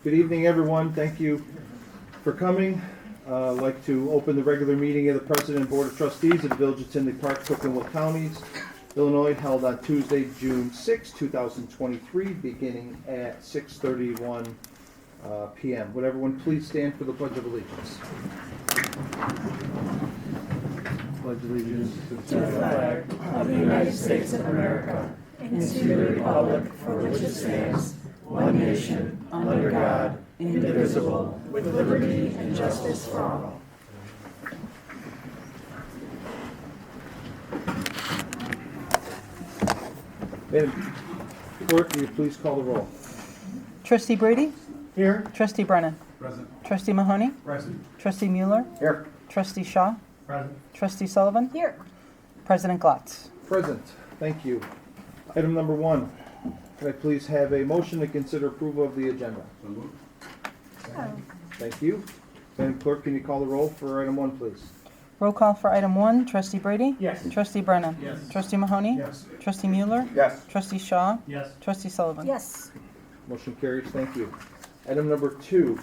Good evening, everyone. Thank you for coming. I'd like to open the regular meeting of the President and Board of Trustees of the Village of Tinley Park, Cook and Will Counties, Illinois, held on Tuesday, June 6, 2023, beginning at 6:31 p.m. Would everyone please stand for the Pledge of Allegiance? Pledge allegiance to the flag of the United States of America and to the republic for which it stands, one nation, under God, indivisible, with liberty and justice for all. Madam Clerk, will you please call the roll? Trustee Brady? Here. Trustee Brennan? Present. Trustee Mahoney? Present. Trustee Mueller? Here. Trustee Shaw? Present. Trustee Sullivan? Here. President Glatz? Present. Thank you. Item number 1. Can I please have a motion to consider approval of the agenda? So moved. Thank you. Madam Clerk, can you call the roll for item 1, please? Roll call for item 1. Trustee Brady? Yes. Trustee Brennan? Yes. Trustee Mahoney? Yes. Trustee Mueller? Yes. Trustee Shaw? Yes. Trustee Sullivan? Yes. Motion carries. Thank you. Item number 2.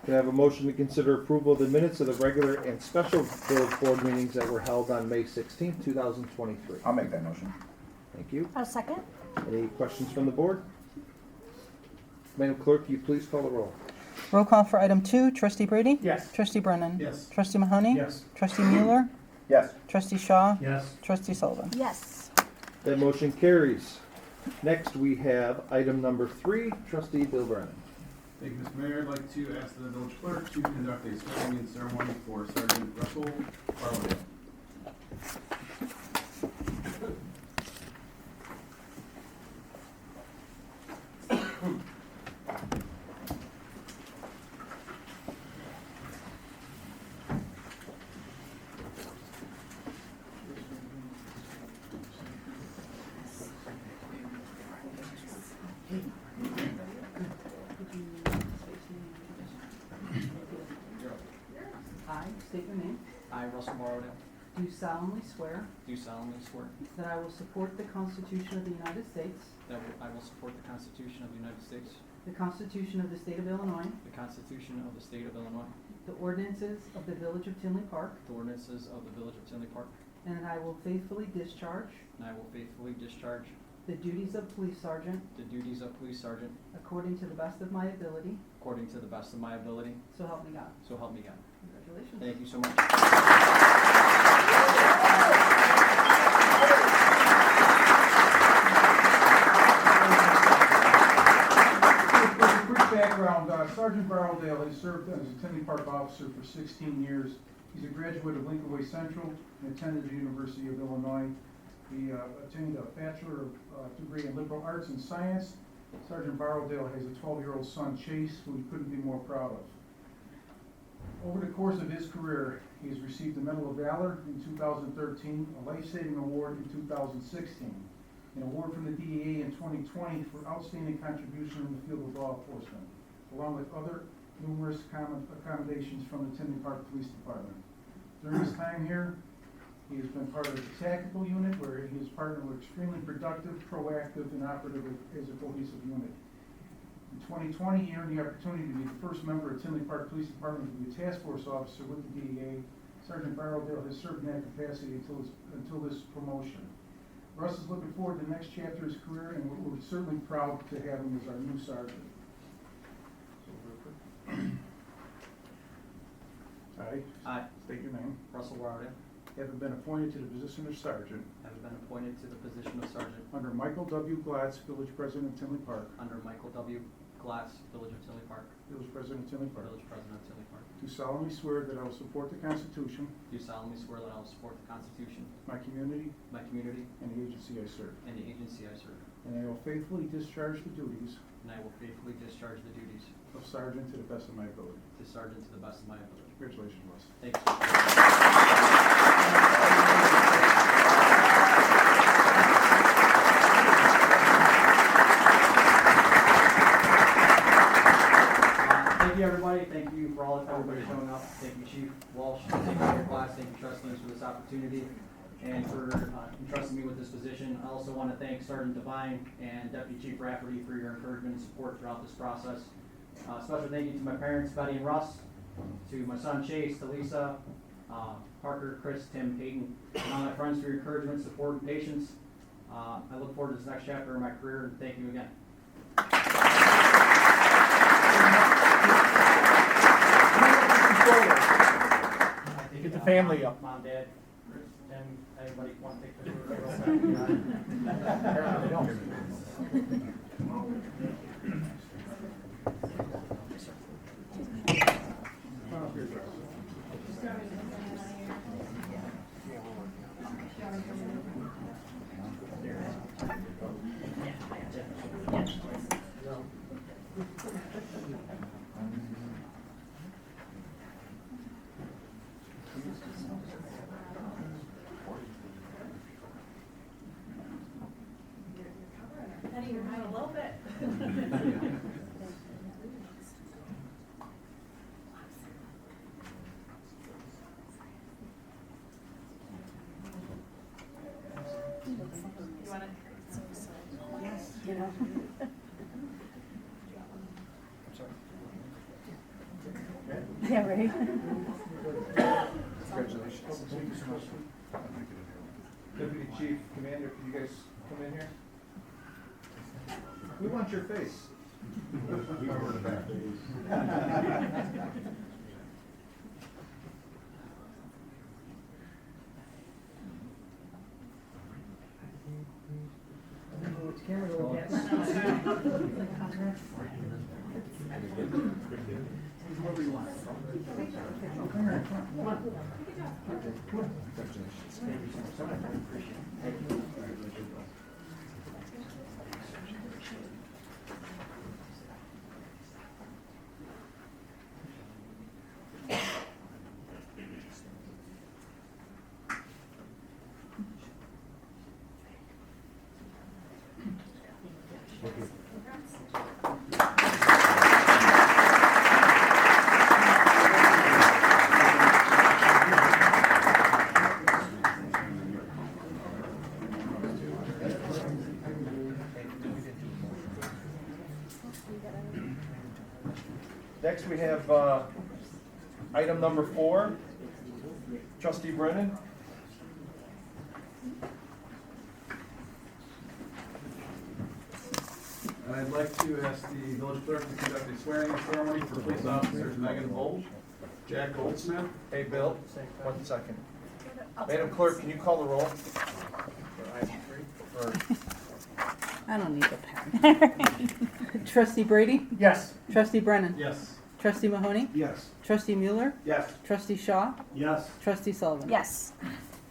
Can I have a motion to consider approval of the minutes of the regular and special village board meetings that were held on May 16, 2023? I'll make that motion. Thank you. I'll second. Any questions from the board? Madam Clerk, will you please call the roll? Roll call for item 2. Trustee Brady? Yes. Trustee Brennan? Yes. Trustee Mahoney? Yes. Trustee Mueller? Yes. Trustee Shaw? Yes. Trustee Sullivan? Yes. That motion carries. Next, we have item number 3. Trustee Bill Brennan. Thank you, Mr. Mayor. I'd like to ask the village clerk to conduct a swearing-in ceremony for Sergeant Russell Barlow. I state your name. I, Russell Barlow, Do solemnly swear do solemnly swear that I will support the Constitution of the United States, that I will support the Constitution of the United States, the Constitution of the State of Illinois, the Constitution of the State of Illinois, the ordinances of the Village of Tinley Park, the ordinances of the Village of Tinley Park, and that I will faithfully discharge and I will faithfully discharge the duties of police sergeant the duties of police sergeant according to the best of my ability, according to the best of my ability, so help me God. so help me God. Congratulations. Thank you so much. A quick background, Sergeant Barrowdale has served as a Tinley Park officer for 16 years. He's a graduate of Lincoln Way Central and attended the University of Illinois. He attained a bachelor degree in liberal arts and science. Sergeant Barrowdale has a 12-year-old son, Chase, who he couldn't be more proud of. Over the course of his career, he has received the Medal of Valor in 2013, a life-saving award in 2016, an award from the DEA in 2020 for outstanding contribution in the field of law enforcement, along with other numerous accommodations from the Tinley Park Police Department. During his time here, he has been part of the tactical unit, where his partner was extremely productive, proactive, and operative as a cohesive unit. In 2020, he earned the opportunity to be the first member of Tinley Park Police Department to be a task force officer with the DEA. Sergeant Barrowdale has served in that capacity until this promotion. Russ is looking forward to the next chapter of his career, and we're certainly proud to have him as our new sergeant. So real quick. I, State your name. Russell Barlow, Having been appointed to the position of sergeant have been appointed to the position of sergeant under Michael W. Glatz, Village President of Tinley Park, under Michael W. Glatz, Village of Tinley Park, Village President of Tinley Park, Village President of Tinley Park. do solemnly swear that I will support the Constitution, Do solemnly swear that I will support the Constitution, my community, my community, and the agency I serve, and the agency I serve, and I will faithfully discharge the duties and I will faithfully discharge the duties of sergeant to the best of my ability. to sergeant to the best of my ability. Congratulations, Russ. Thank you. Thank you, everybody. Thank you for everybody showing up. Thank you, Chief Walsh. Thank you, your class. Thank you, trustees, for this opportunity and for entrusting me with this position. I also want to thank Sergeant Devine and Deputy Chief Rafferty for your encouragement and support throughout this process. Special thank you to my parents, Betty and Russ, to my son Chase, to Lisa, Parker, Chris, Tim, Peyton, and all my friends for your encouragement, support, and patience. I look forward to this next chapter of my career, and thank you again. Get the family up. Mom, Dad, Chris, Tim, anybody want to take pictures? Apparently they don't. Penny, you're hiding a little bit. You want to? Yes. Yeah, right. Congratulations. Thank you so much. Deputy Chief, Commander, can you guys come in here? We want your face. Next, we have item number 4, Trustee Brennan. I'd like to ask the village clerk to conduct a swearing-in ceremony for police officers Megan Volge, Jack Goldsmith. Hey, Bill, 1 second. Madam Clerk, can you call the roll? I don't need a pen. Trustee Brady? Yes. Trustee Brennan? Yes. Trustee Mahoney? Yes. Trustee Mueller? Yes. Trustee Shaw? Yes. Trustee Sullivan? Yes.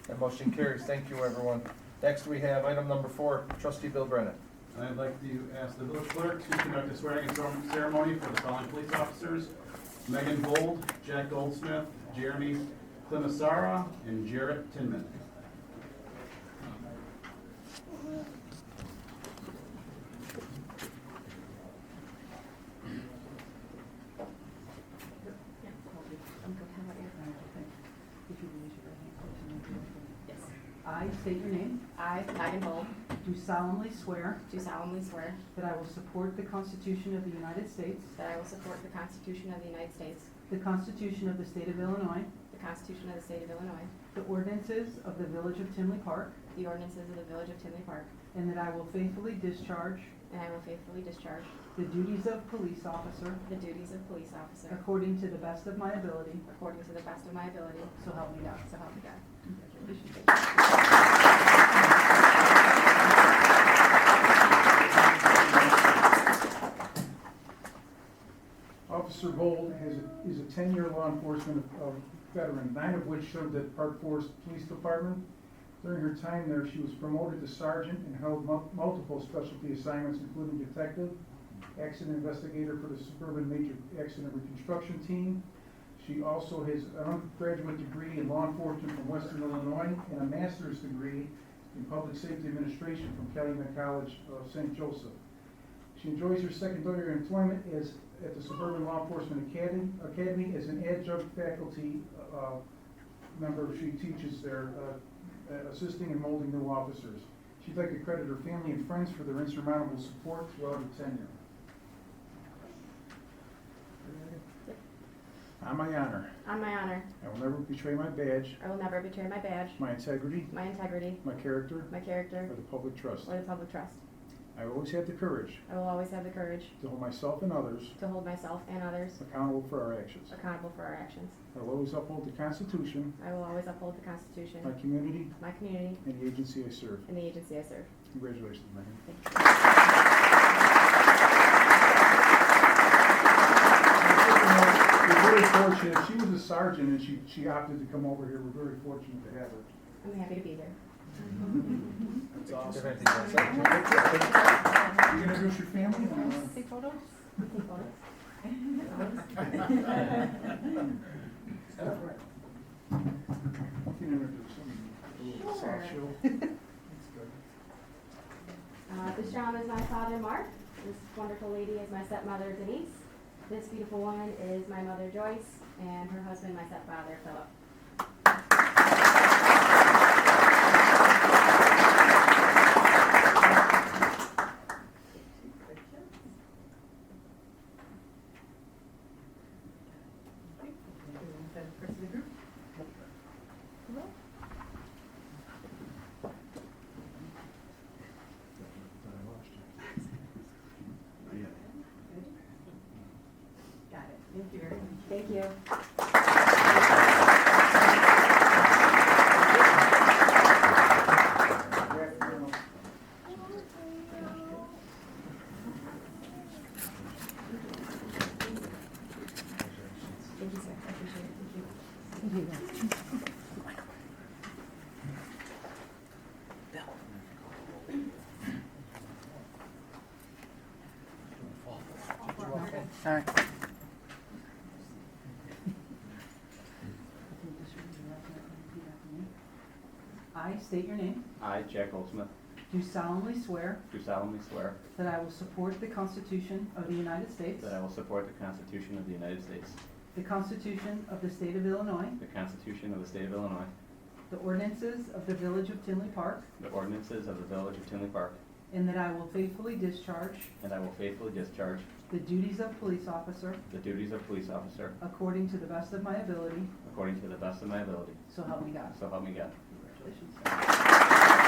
That motion carries. Thank you, everyone. Next, we have item number 4, Trustee Bill Brennan. I'd like to ask the village clerk to conduct a swearing-in ceremony for the following police officers: Megan Gold, Jack Goldsmith, Jeremy Klimasara, and Jarrett Tinman. I state your name. I, Megan Hull, Do solemnly swear do solemnly swear that I will support the Constitution of the United States, that I will support the Constitution of the United States, the Constitution of the State of Illinois, the Constitution of the State of Illinois, the ordinances of the Village of Tinley Park, the ordinances of the Village of Tinley Park, and that I will faithfully discharge and I will faithfully discharge the duties of police officer the duties of police officer according to the best of my ability, according to the best of my ability, so help me God. so help me God. Officer Gold is a 10-year law enforcement veteran, 9 of which served at Park Forest Police Department. During her time there, she was promoted to sergeant and held multiple specialty assignments, including detective, accident investigator for the Suburban Major Accident Reconstruction Team. She also has an undergraduate degree in law enforcement from Western Illinois and a master's degree in public safety administration from Calumet College of St. Joseph. She enjoys her secondary employment at the Suburban Law Enforcement Academy as an adjunct faculty member. She teaches there, assisting and molding new officers. She'd like to credit her family and friends for their insurmountable support throughout her tenure. On my honor, On my honor, I will never betray my badge, I will never betray my badge, my integrity, my integrity, my character, my character, or the public trust. or the public trust. I will always have the courage I will always have the courage to hold myself and others to hold myself and others accountable for our actions. accountable for our actions. I will always uphold the Constitution, I will always uphold the Constitution, my community, my community, and the agency I serve. and the agency I serve. Congratulations, Megan. We're very fortunate. She was a sergeant and she opted to come over here. We're very fortunate to have her. I'm happy to be here. That's awesome. You introduce your family? Take photos? Take photos? You can introduce them. A little soft show. That's good. This gentleman is my father, Mark. This wonderful lady is my stepmother, Denise. This beautiful woman is my mother, Joyce, and her husband, my stepfather, Philip. Got it. Thank you very much. Thank you. Thank you, sir. I appreciate it. Thank you. All right. I state your name. I, Jack Goldsmith, Do solemnly swear do solemnly swear that I will support the Constitution of the United States, that I will support the Constitution of the United States, the Constitution of the State of Illinois, the Constitution of the State of Illinois, the ordinances of the Village of Tinley Park, the ordinances of the Village of Tinley Park, and that I will faithfully discharge and I will faithfully discharge the duties of police officer the duties of police officer according to the best of my ability, according to the best of my ability. so help me God. So help me God. Congratulations.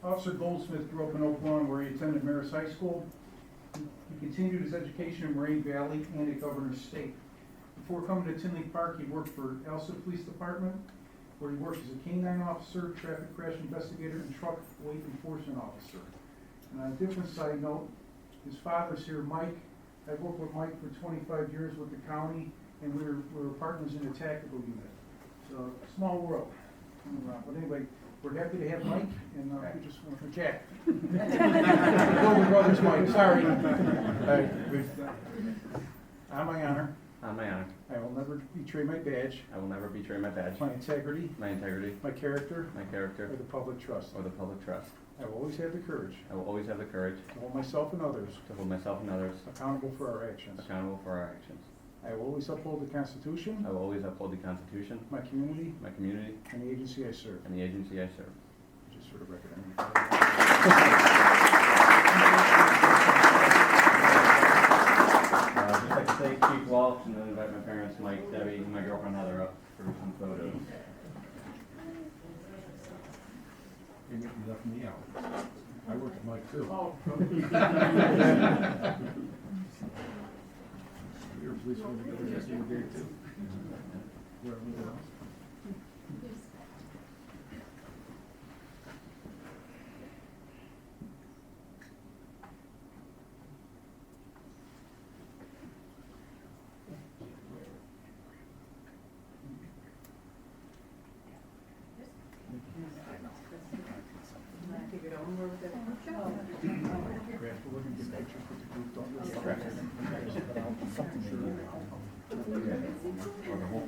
Officer Goldsmith grew up in Oak Lawn where he attended Marist High School. He continued his education in Moraine Valley and at Governor's State. Before coming to Tinley Park, he worked for Elsa Police Department, where he worked as a canine officer, traffic crash investigator, and truck weight enforcement officer. And on a different side note, his father's here, Mike. I've worked with Mike for 25 years with the county, and we were partners in the tactical unit. So, small world. But anyway, we're happy to have Mike, and we just want to Jack. Golden Brothers Mike, sorry. All right. On my honor, On my honor, I will never betray my badge, I will never betray my badge, my integrity, my integrity, my character, my or character, the public trust. or the public trust. I will always have the courage I will always have the courage to hold myself and others to hold myself and others accountable for our actions. accountable for our actions. I will always uphold the Constitution, I will always uphold the Constitution, my community, my community, and the agency I serve. and the agency I serve. Just for the record. I'd just like to thank Chief Walsh and then invite my parents, Mike, Debbie, and my girlfriend Heather up for some photos. You left me out. I worked with Mike too. Oh. You're a policeman, you guys you were there too. Where everyone else.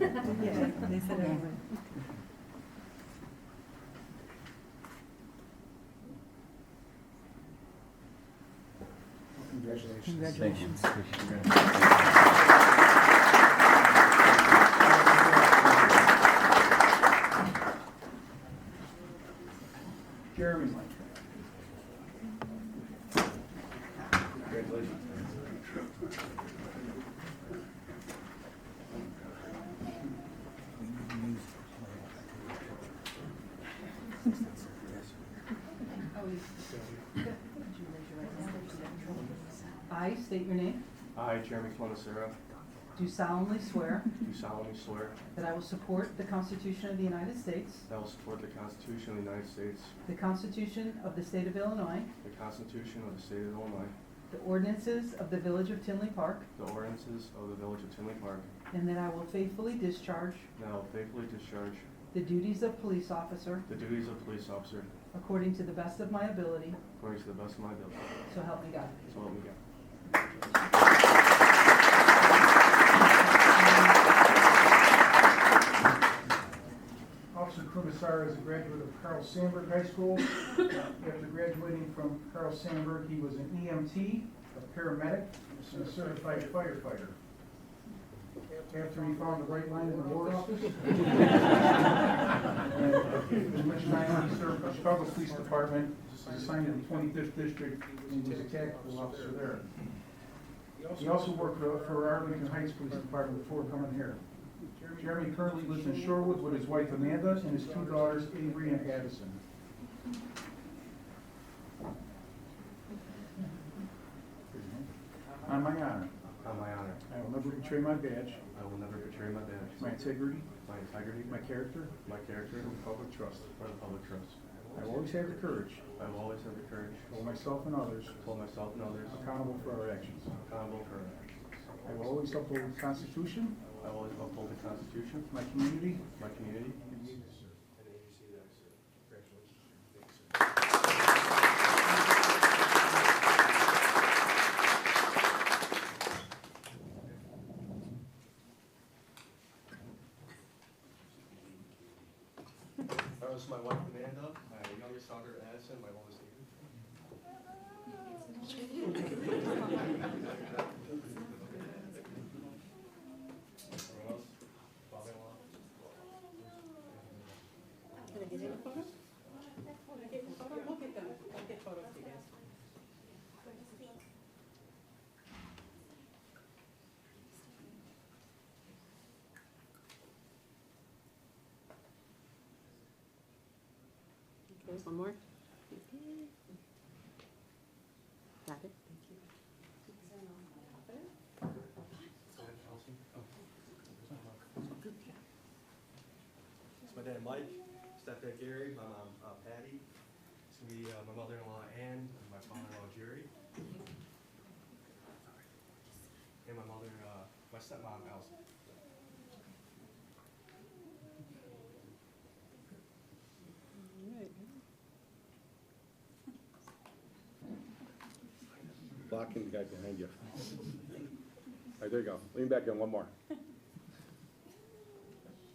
They said everyone. Congratulations. Congratulations. Jeremy. I state your name. I, Jeremy Clemisara, Do solemnly swear do solemnly swear that I will support the Constitution of the United States, that I will support the Constitution of the United States, the Constitution of the State of Illinois, the Constitution of the State of Illinois, the ordinances of the Village of Tinley Park, the ordinances of the Village of Tinley Park, and that I will faithfully discharge and I will faithfully discharge the duties of police officer the duties of police officer according to the best of my ability, according to the best of my ability. so help me God. So help me God. Officer Clemisara is a graduate of Carl Sandburg High School. After graduating from Carl Sandburg, he was an EMT, a paramedic, and a certified firefighter. After he found the right line in the board office, in which time he served the Chicago Police Department, was assigned to the 25th District, and was a tactical officer there. He also worked for Arlington Heights Police Department before coming here. Jeremy currently lives in Shorewood with his wife Amanda and his two daughters Avery and Addison. On my honor, On my honor, I will never betray my badge, I will never betray my badge, my integrity, my character, my and public trust. for the public trust. I will always have the courage I will always have the courage to hold myself and others to hold myself and others accountable for our actions. accountable for our actions. I will always uphold the Constitution, I will always uphold the Constitution, my community, my community, and the agency that I serve. That was my wife Amanda, my youngest daughter Addison, my oldest Avery. Everyone else? Father-in-law? Can I get in a photo? We'll get them. I'll get photos of you guys. Okay, one more. Got it. It's my dad Mike, stepdad Gary, my mom Patty. It's gonna be my mother-in-law Ann, and my father-in-law Jerry. And my mother, my stepmom Allison. Blocking the guy behind you. All right, there you go. Lean back in, one more. There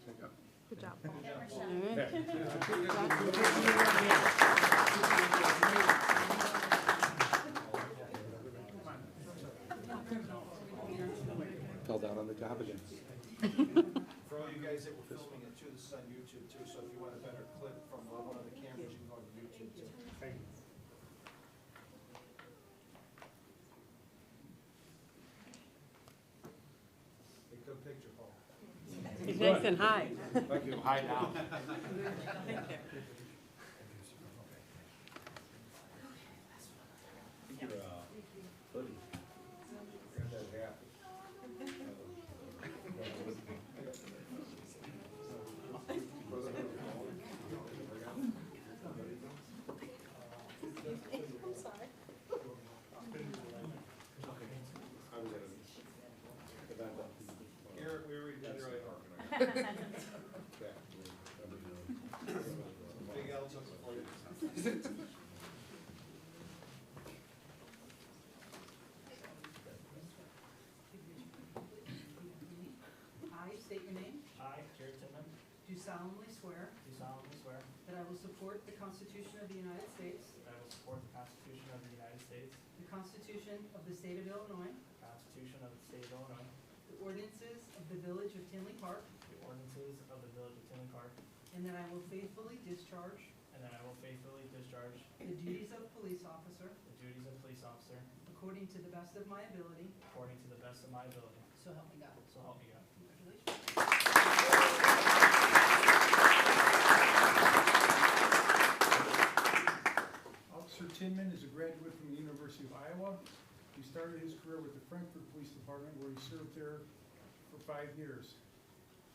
you go. Good job. Fell down on the job again. For all you guys that were filming it too, this is on YouTube too, so if you want a better clip from one of the cameras, you can go to YouTube too. A good picture, Paul. He's nice and high. Thank you. Hi now. Eric, we already did right. Big L's on the plate. I state your name. I, Jared Tinman, Do solemnly swear do solemnly swear that I will support the Constitution of the United States, that I will support the Constitution of the United States, the Constitution of the State of Illinois, the Constitution of the State of Illinois, the ordinances of the Village of Tinley Park, the ordinances of the Village of Tinley Park, and that I will faithfully discharge and that I will faithfully discharge the duties of police officer the duties of police officer according to the best of my ability, according to the best of my ability. so help me God. So help me God. Congratulations. He started his career with the Frankfurt Police Department, where he served there for 5 years.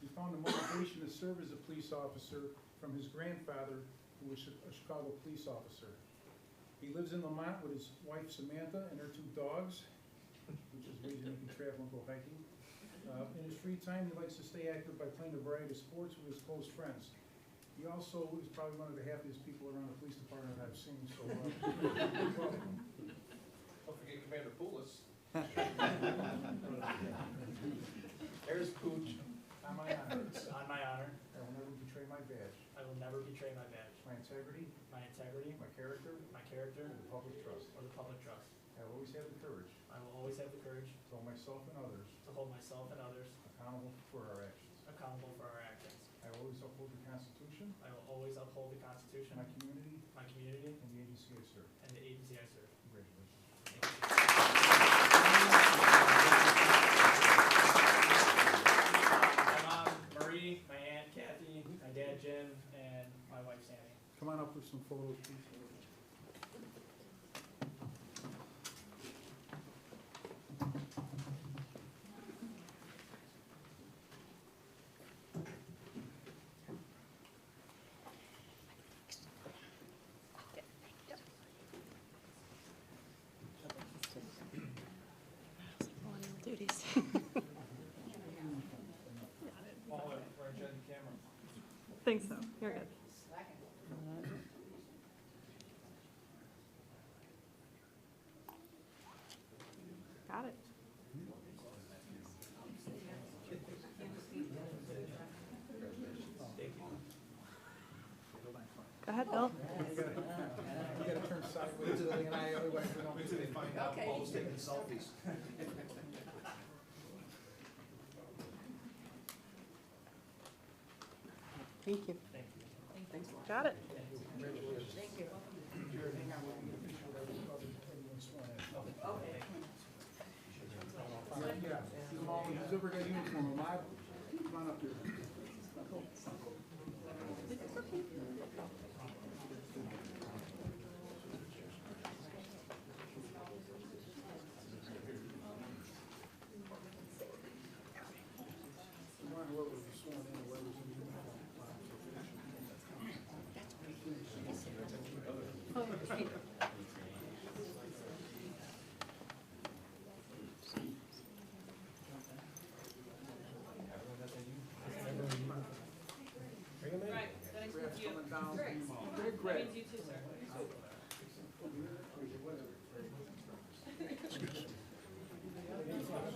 He found the motivation to serve as a police officer from his grandfather, who was a Chicago police officer. He lives in Lamont with his wife Samantha and their 2 dogs, which is ways he can travel and go hiking. In his free time, he likes to stay active by playing a variety of sports with his close friends. He also is probably one of the happiest people around the police department I've seen, so welcome. Don't forget Commander Poulos. There's Pooch. On my honor, On my honor, I will never betray my badge, I will never betray my badge, my integrity, my integrity, my character, my character, and the public trust. or the public trust. I will always have the courage I will always have the courage to hold myself and others to hold myself and others accountable for our actions. accountable for our actions. I will always uphold the Constitution, I will always uphold the Constitution, my community, my community, and the agency I serve. and the agency I serve. Congratulations. My mom, Marie, my aunt, Kathy, my dad, Jim, and my wife, Sammy. Come on up for some photos, please. Duties. Paul, we're adjusting the camera. Think so. You're good. Got it. Go ahead, Bill. You gotta turn sideways, and I otherwise we don't. Wait till they find out Paul's taking selfies. Thank you. Thank you. Thanks. Got it. Congratulations. Thank you. Jared, hang on, we'll get a picture of everyone sworn in. Okay. Yeah, who's ever got a uniform, Ahmad, come on up here. Come on, whoever was sworn in, whoever's in uniform. Right, thanks Grab's with you. coming down. Great. Greg, Greg. That means you too, sir. Where's Russ?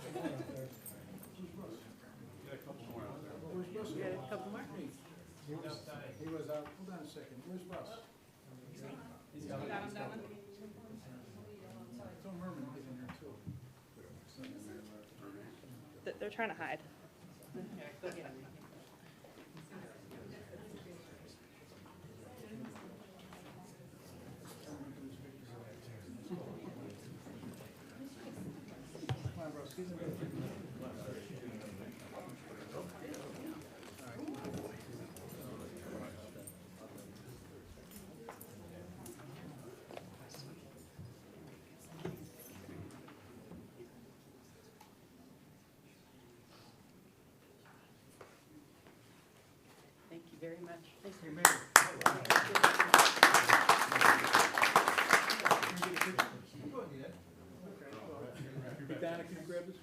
You got a couple more? He was out, hold on a second, where's Russ? Got him down? Tell Merman to get in there too. They're trying to hide. Come on, Russ, get in there. Thank you very much. Hey, Mayor. Go ahead. Okay. Donna, can you grab this?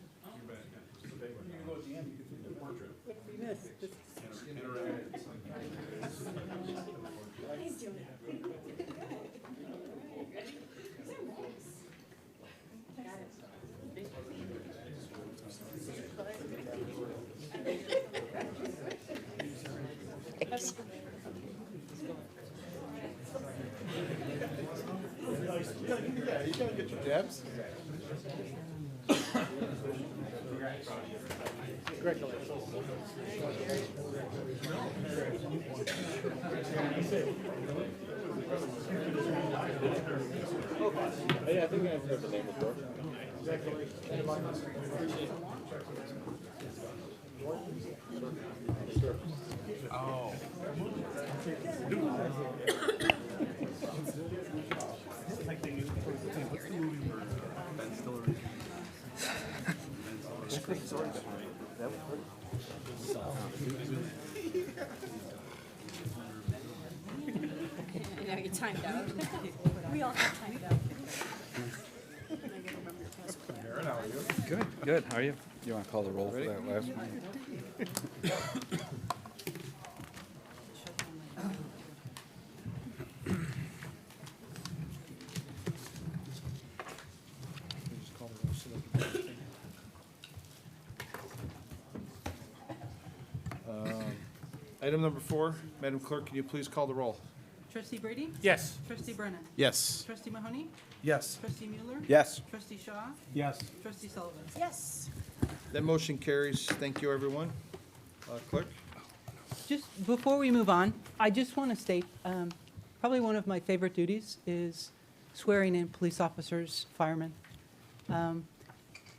You can go at the end, you can do the portrait. What did we miss? Yeah, you gotta get your jabs. Hey, I think I have the name of the book. Oh. Like they use what's the movie where Ben Stiller timed out. We all got timed out. Aaron, how are you? Good, good. How are you? You want to call the roll for that last one? Item number 4, Madam Clerk, can you please call the roll? Trustee Brady? Yes. Trustee Brennan? Yes. Trustee Mahoney? Yes. Trustee Mueller? Yes. Trustee Shaw? Yes. Trustee Sullivan? Yes. That motion carries. Thank you, everyone. Clerk? Just before we move on, I just want to state, probably one of my favorite duties is swearing in police officers, firemen.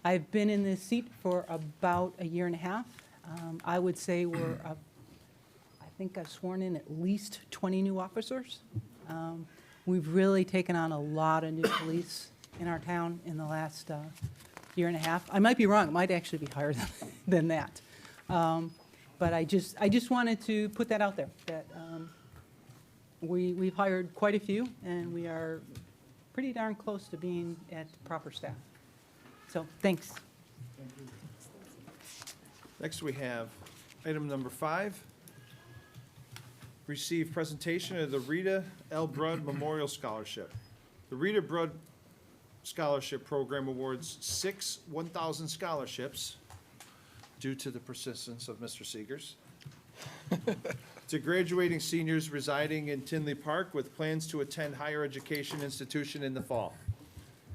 I've been in this seat for about a year and a half. I would say I think I've sworn in at least 20 new officers. We've really taken on a lot of new police in our town in the last year and a half. I might be wrong, it might actually be higher than that. But I just wanted to put that out there, that we've hired quite a few, and we are pretty darn close to being at proper staff. So, thanks. Next, we have item number 5. Receive presentation of the Rita L. Brudd Memorial Scholarship. The Rita Brudd Scholarship Program awards 6 1,000 scholarships due to the persistence of Mr. Seegers to graduating seniors residing in Tinley Park with plans to attend higher education institution in the fall.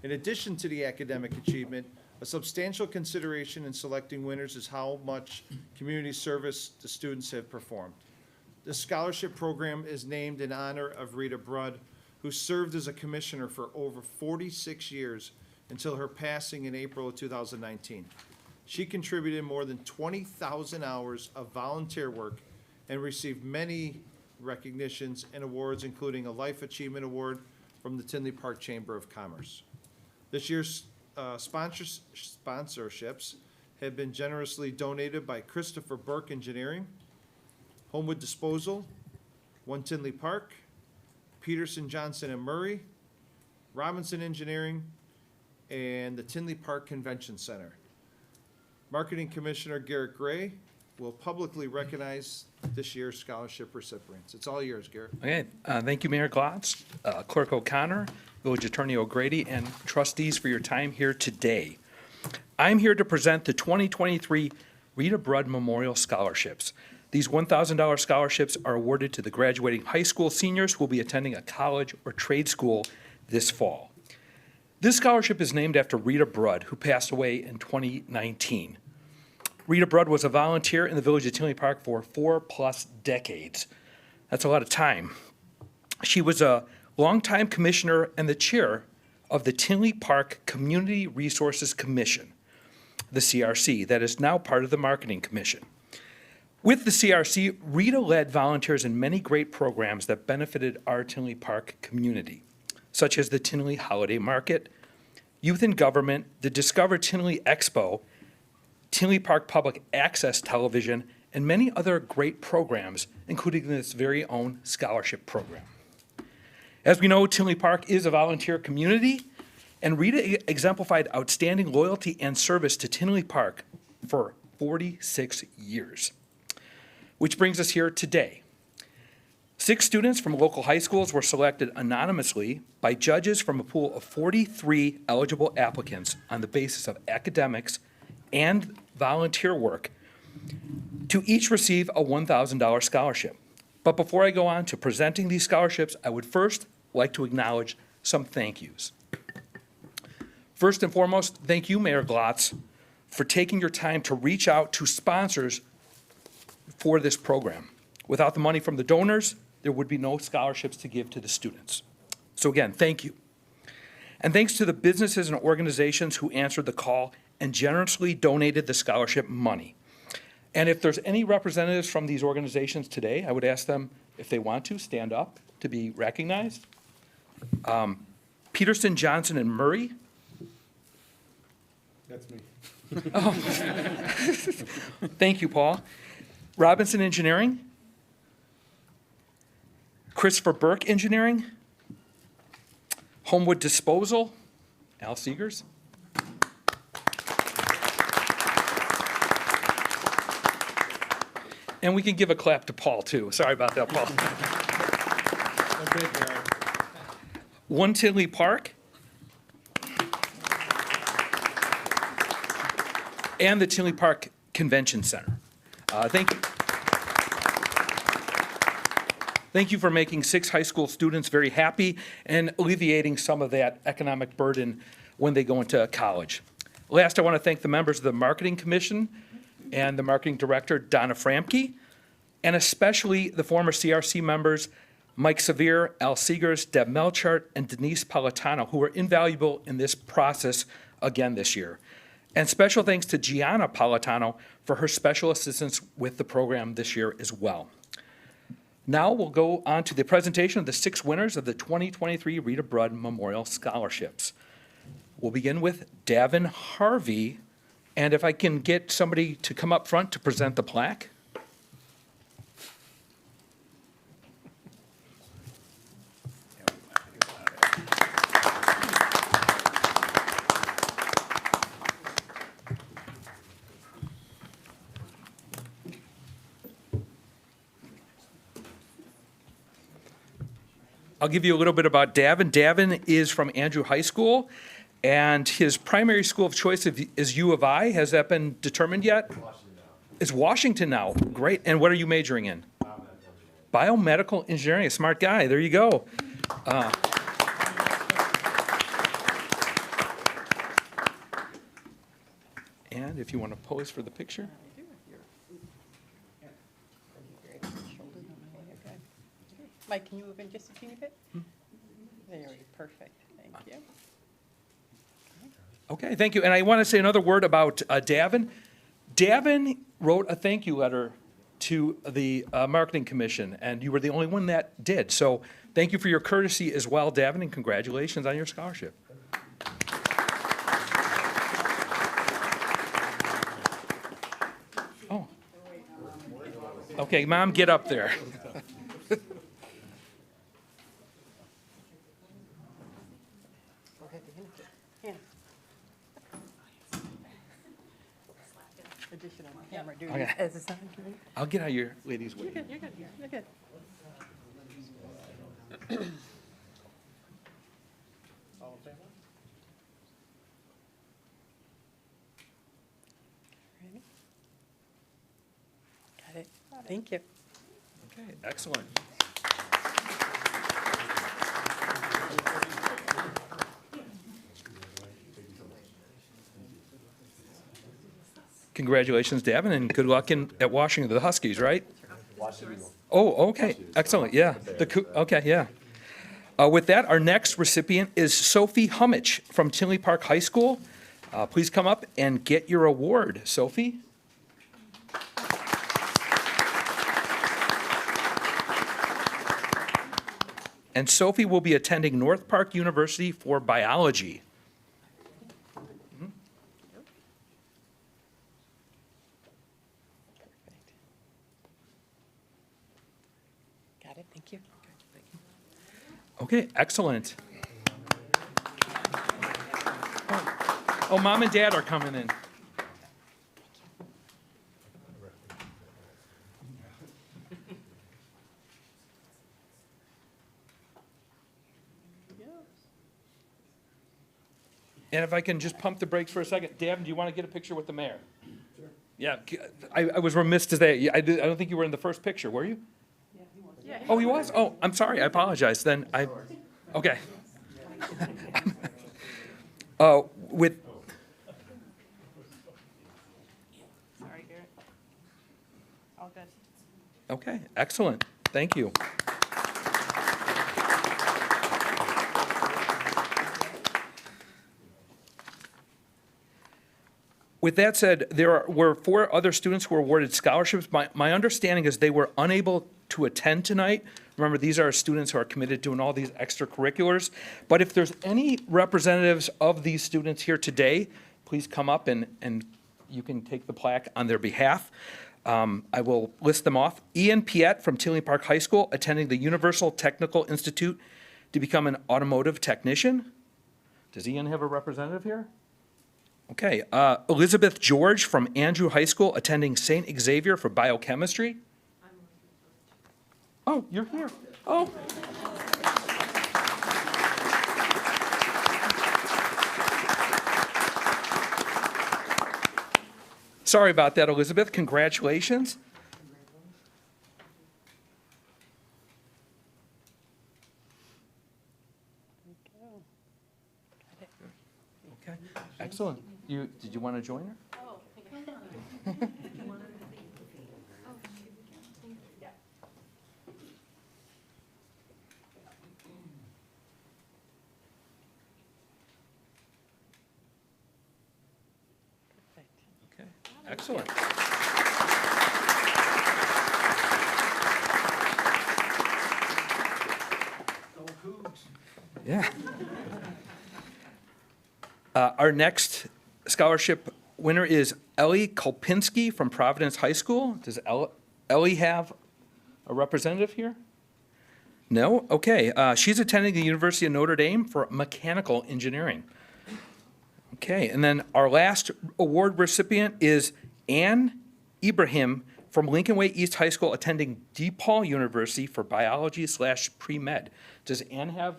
In addition to the academic achievement, a substantial consideration in selecting winners is how much community service the students have performed. This scholarship program is named in honor of Rita Brudd, who served as a commissioner for over 46 years until her passing in April of 2019. She contributed more than 20,000 hours of volunteer work and received many recognitions and awards, including a Life Achievement Award from the Tinley Park Chamber of Commerce. This year's sponsorships have been generously donated by Christopher Burke Engineering, Homewood Disposal, One Tinley Park, Peterson, Johnson and Murray, Robinson Engineering, and the Tinley Park Convention Center. Marketing Commissioner Garrett Gray will publicly recognize this year's scholarship recipients. It's all yours, Garrett. Okay, thank you, Mayor Glotz, Clerk O'Connor, Village Attorney O'Grady, and trustees for your time here today. I'm here to present the 2023 Rita Brudd Memorial Scholarships. These $1,000 scholarships are awarded to the graduating high school seniors who will be attending a college or trade school this fall. This scholarship is named after Rita Brudd, who passed away in 2019. Rita Brudd was a volunteer in the village of Tinley Park for 4+ decades. That's a lot of time. She was a longtime commissioner and the chair of the Tinley Park Community Resources Commission, the CRC, that is now part of the Marketing Commission. With the CRC, Rita led volunteers in many great programs that benefited our Tinley Park community, such as the Tinley Holiday Market, Youth in Government, the Discover Tinley Expo, Tinley Park Public Access Television, and many other great programs, including this very own scholarship program. As we know, Tinley Park is a volunteer community, and Rita exemplified outstanding loyalty and service to Tinley Park for 46 years. Which brings us here today. 6 students from local high schools were selected anonymously by judges from a pool of 43 eligible applicants on the basis of academics and volunteer work to each receive a $1,000 scholarship. But before I go on to presenting these scholarships, I would first like to acknowledge some thank yous. First and foremost, thank you, Mayor Glotz, for taking your time to reach out to sponsors for this program. Without the money from the donors, there would be no scholarships to give to the students. So again, thank you. And thanks to the businesses and organizations who answered the call and generously donated the scholarship money. And if there's any representatives from these organizations today, I would ask them, if they want to, stand up to be recognized. Peterson, Johnson, and Murray. That's me. Oh. Thank you, Paul. Robinson Engineering. Christopher Burke Engineering. Homewood Disposal, Al Seegers. And we can give a clap to Paul, too. Sorry about that, Paul. One Tinley Park. And the Tinley Park Convention Center. Thank you. Thank you for making 6 high school students very happy and alleviating some of that economic burden when they go into college. Last, I want to thank the members of the Marketing Commission and the Marketing Director, Donna Framke, and especially the former CRC members, Mike Severe, Al Seegers, Deb Melchart, and Denise Politano, who were invaluable in this process again this year. And special thanks to Gianna Politano for her special assistance with the program this year as well. Now we'll go on to the presentation of the 6 winners of the 2023 Rita Brudd Memorial Scholarships. We'll begin with Davin Harvey, and if I can get somebody to come up front to present the plaque. I'll give you a little bit about Davin. Davin is from Andrew High School, and his primary school of choice is U of I. Has that been determined yet? It's Washington now. Great. And what are you majoring in? Biomedical engineering. A smart guy. There you go. And if you want to pose for the picture. Mike, can you move in just a teeny bit? There, perfect. Thank you. Okay, thank you. And I want to say another word about Davin. Davin wrote a thank you letter to the Marketing Commission, and you were the only one that did. So thank you for your courtesy as well, Davin, and congratulations on your scholarship. Oh. Okay, Mom, get up there. Additional camera duty. Okay. As a sign. I'll get out of your ladies' way. You're good, you're good, you're good. Ready? Got it. Thank you. Okay, excellent. Congratulations, Davin, and good luck at Washington, the Huskies, right? Oh, okay, excellent, yeah. Okay, yeah. With that, our next recipient is Sophie Hummich from Tinley Park High School. Please come up and get your award, Sophie. And Sophie will be attending North Park University for biology. Got it, thank you. Okay, excellent. Oh, Mom and Dad are coming in. And if I can just pump the brakes for a second, Davin, do you want to get a picture with the mayor? Sure. Yeah, I was remiss to say, I don't think you were in the first picture, were you? Yeah. Oh, he was? Oh, I'm sorry, I apologize, then okay. With, Sorry, Garrett. All good. okay, excellent, thank you. With that said, there were 4 other students who were awarded scholarships. My understanding is they were unable to attend tonight. Remember, these are students who are committed to doing all these extracurriculars. But if there's any representatives of these students here today, please come up and you can take the plaque on their behalf. I will list them off. Ian Piet from Tinley Park High School, attending the Universal Technical Institute to become an automotive technician. Does Ian have a representative here? Okay, Elizabeth George from Andrew High School, attending St. Xavier for biochemistry. Oh, you're here. Oh. Sorry about that, Elizabeth. Congratulations. Okay, excellent. Did you want to join her? Okay, excellent. Yeah. Our next scholarship winner is Ellie Kolpinski from Providence High School. Does Ellie have a representative here? No? Okay. She's attending the University of Notre Dame for mechanical engineering. Okay, and then our last award recipient is Ann Ibrahim from Lincoln Way East High School, attending DePaul University for biology/pre-med. Does Ann have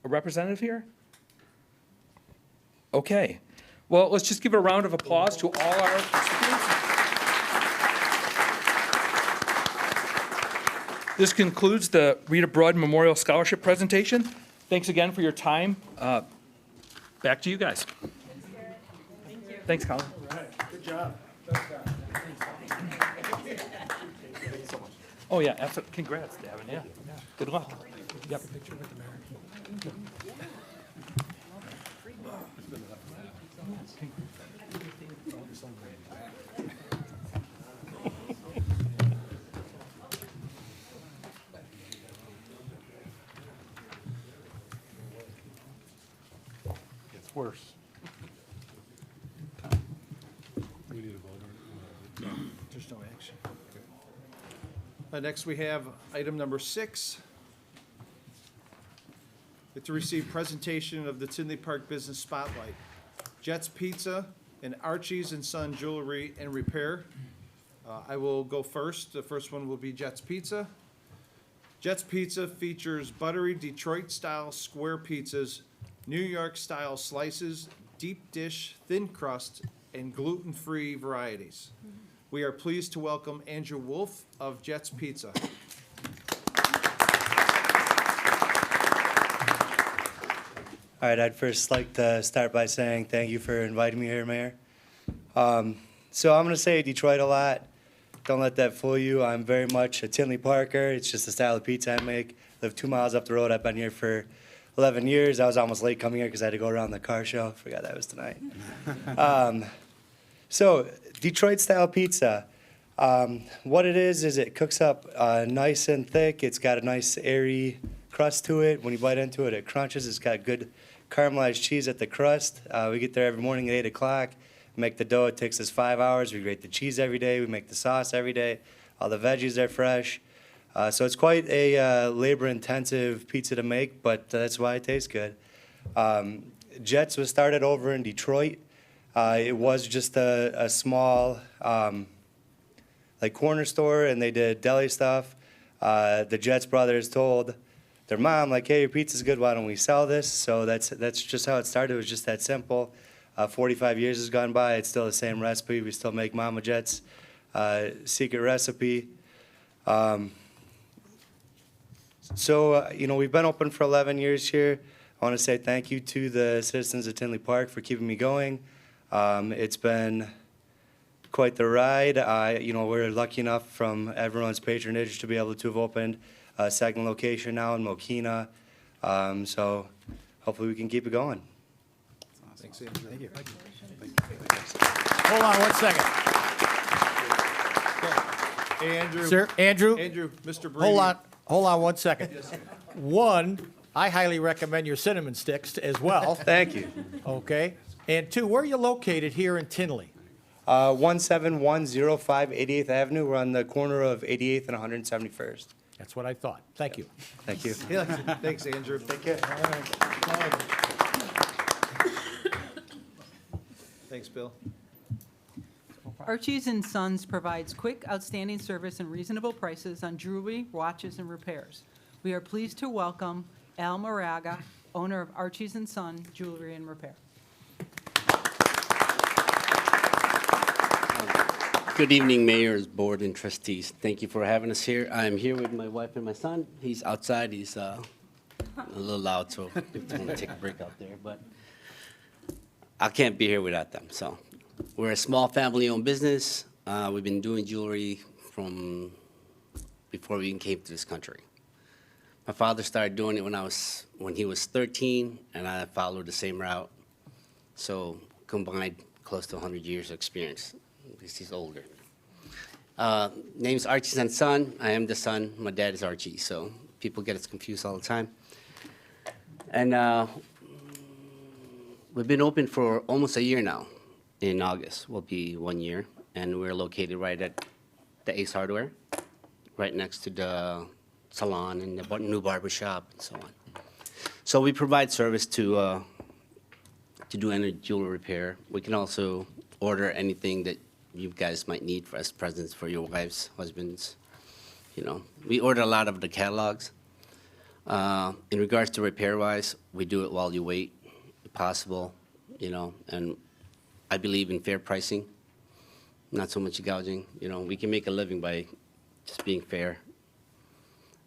a representative here? Okay. Well, let's just give a round of applause to all our recipients. This concludes the Rita Broad Memorial Scholarship presentation. Thanks again for your time. Back to you guys. Thanks, Colin. All right, good job. Oh, yeah, absolutely. Congrats, Davin. Yeah. Good luck. Yep. It's worse. We need a vote on it. There's no action. Next, we have item number 6. To receive presentation of the Tinley Park Business Spotlight. Jets Pizza and Archie's and Son Jewelry and Repair. I will go first. The first one will be Jets Pizza. Jets Pizza features buttery Detroit-style square pizzas, New York-style slices, deep dish, thin crust, and gluten-free varieties. We are pleased to welcome Andrew Wolf of Jets Pizza. All right, I'd first like to start by saying thank you for inviting me here, Mayor. So I'm going to say Detroit a lot. Don't let that fool you. I'm very much a Tinley Parker. It's just the style of pizza I make. Live 2 miles up the road. I've been here for 11 years. I was almost late coming here because I had to go around the car show. Forgot that was tonight. So Detroit-style pizza. What it is it cooks up nice and thick. It's got a nice airy crust to it. When you bite into it, it crunches. It's got good caramelized cheese at the crust. We get there every morning at 8 o'clock. Make the dough. It takes us 5 hours. We grate the cheese every day. We make the sauce every day. All the veggies are fresh. So it's quite a labor-intensive pizza to make, but that's why it tastes good. Jets was started over in Detroit. It was just a small like corner store, and they did deli stuff. The Jets brothers told their mom, like, hey, your pizza's good, why don't we sell this? So that's just how it started. It was just that simple. 45 years has gone by. It's still the same recipe. We still make Mama Jet's secret recipe. So, we've been open for 11 years here. I want to say thank you to the citizens of Tinley Park for keeping me going. It's been quite the ride. We're lucky enough from everyone's patronage to be able to have opened a second location now in Mokina. So hopefully we can keep it going. Thanks, Andrew. Thank you. Hold on 1 second. Hey, Andrew. Sir, Andrew, Andrew, Mr. Brady. hold on 1 second. One, I highly recommend your cinnamon sticks as well. Thank you. Okay. And two, where are you located here in Tinley? 17105 88th Avenue. We're on the corner of 88th and 171st. That's what I thought. Thank you. Thank you. Yeah, thanks, Andrew. Take care. Thanks, Bill. Archie's and Sons provides quick, outstanding service and reasonable prices on jewelry, watches, and repairs. We are pleased to welcome Al Moraga, owner of Archie's and Son Jewelry and Repair. Good evening, Mayor's Board and Trustees. Thank you for having us here. I'm here with my wife and my son. He's outside. He's a little loud, so I'm going to take a break out there. But I can't be here without them. So we're a small family-owned business. We've been doing jewelry from before we even came to this country. My father started doing it when he was 13, and I followed the same route. So combined, close to 100 years of experience. Because he's older. Name's Archie's and Son. I am the son. My dad is Archie, so people get us confused all the time. And we've been open for almost a year now. In August will be 1 year, and we're located right at the Ace Hardware, right next to the salon and the new barber shop and so on. So we provide service to do any jewelry repair. We can also order anything that you guys might need as presents for your wives, husbands. You know, we order a lot of the catalogs. In regards to repair-wise, we do it while you wait, if possible, you know, and I believe in fair pricing, not so much gouging. You know, we can make a living by just being fair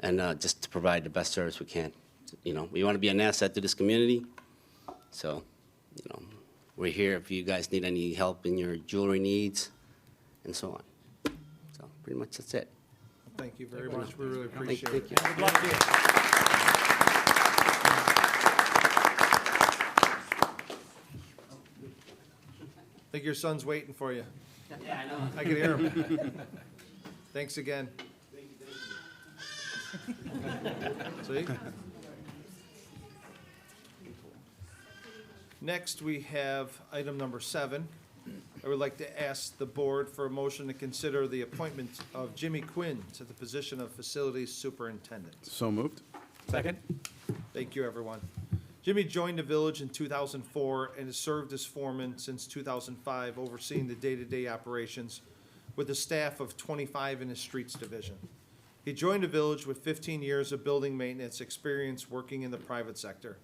and just to provide the best service we can. You know, we want to be an asset to this community, so, you know, we're here if you guys need any help in your jewelry needs and so on. So pretty much that's it. Thank you very much. We really appreciate it. Thank you. Good luck to you. I think your son's waiting for you. Yeah, I know. I can hear him. Thanks again. See? Next, we have item number 7. I would like to ask the board for a motion to consider the appointment of Jimmy Quinn to the position of Facilities Superintendent. So moved. Second? Thank you, everyone. Jimmy joined the village in 2004 and has served as foreman since 2005, overseeing the day-to-day operations with a staff of 25 in his streets division. He joined the village with 15 years of building maintenance experience working in the private sector.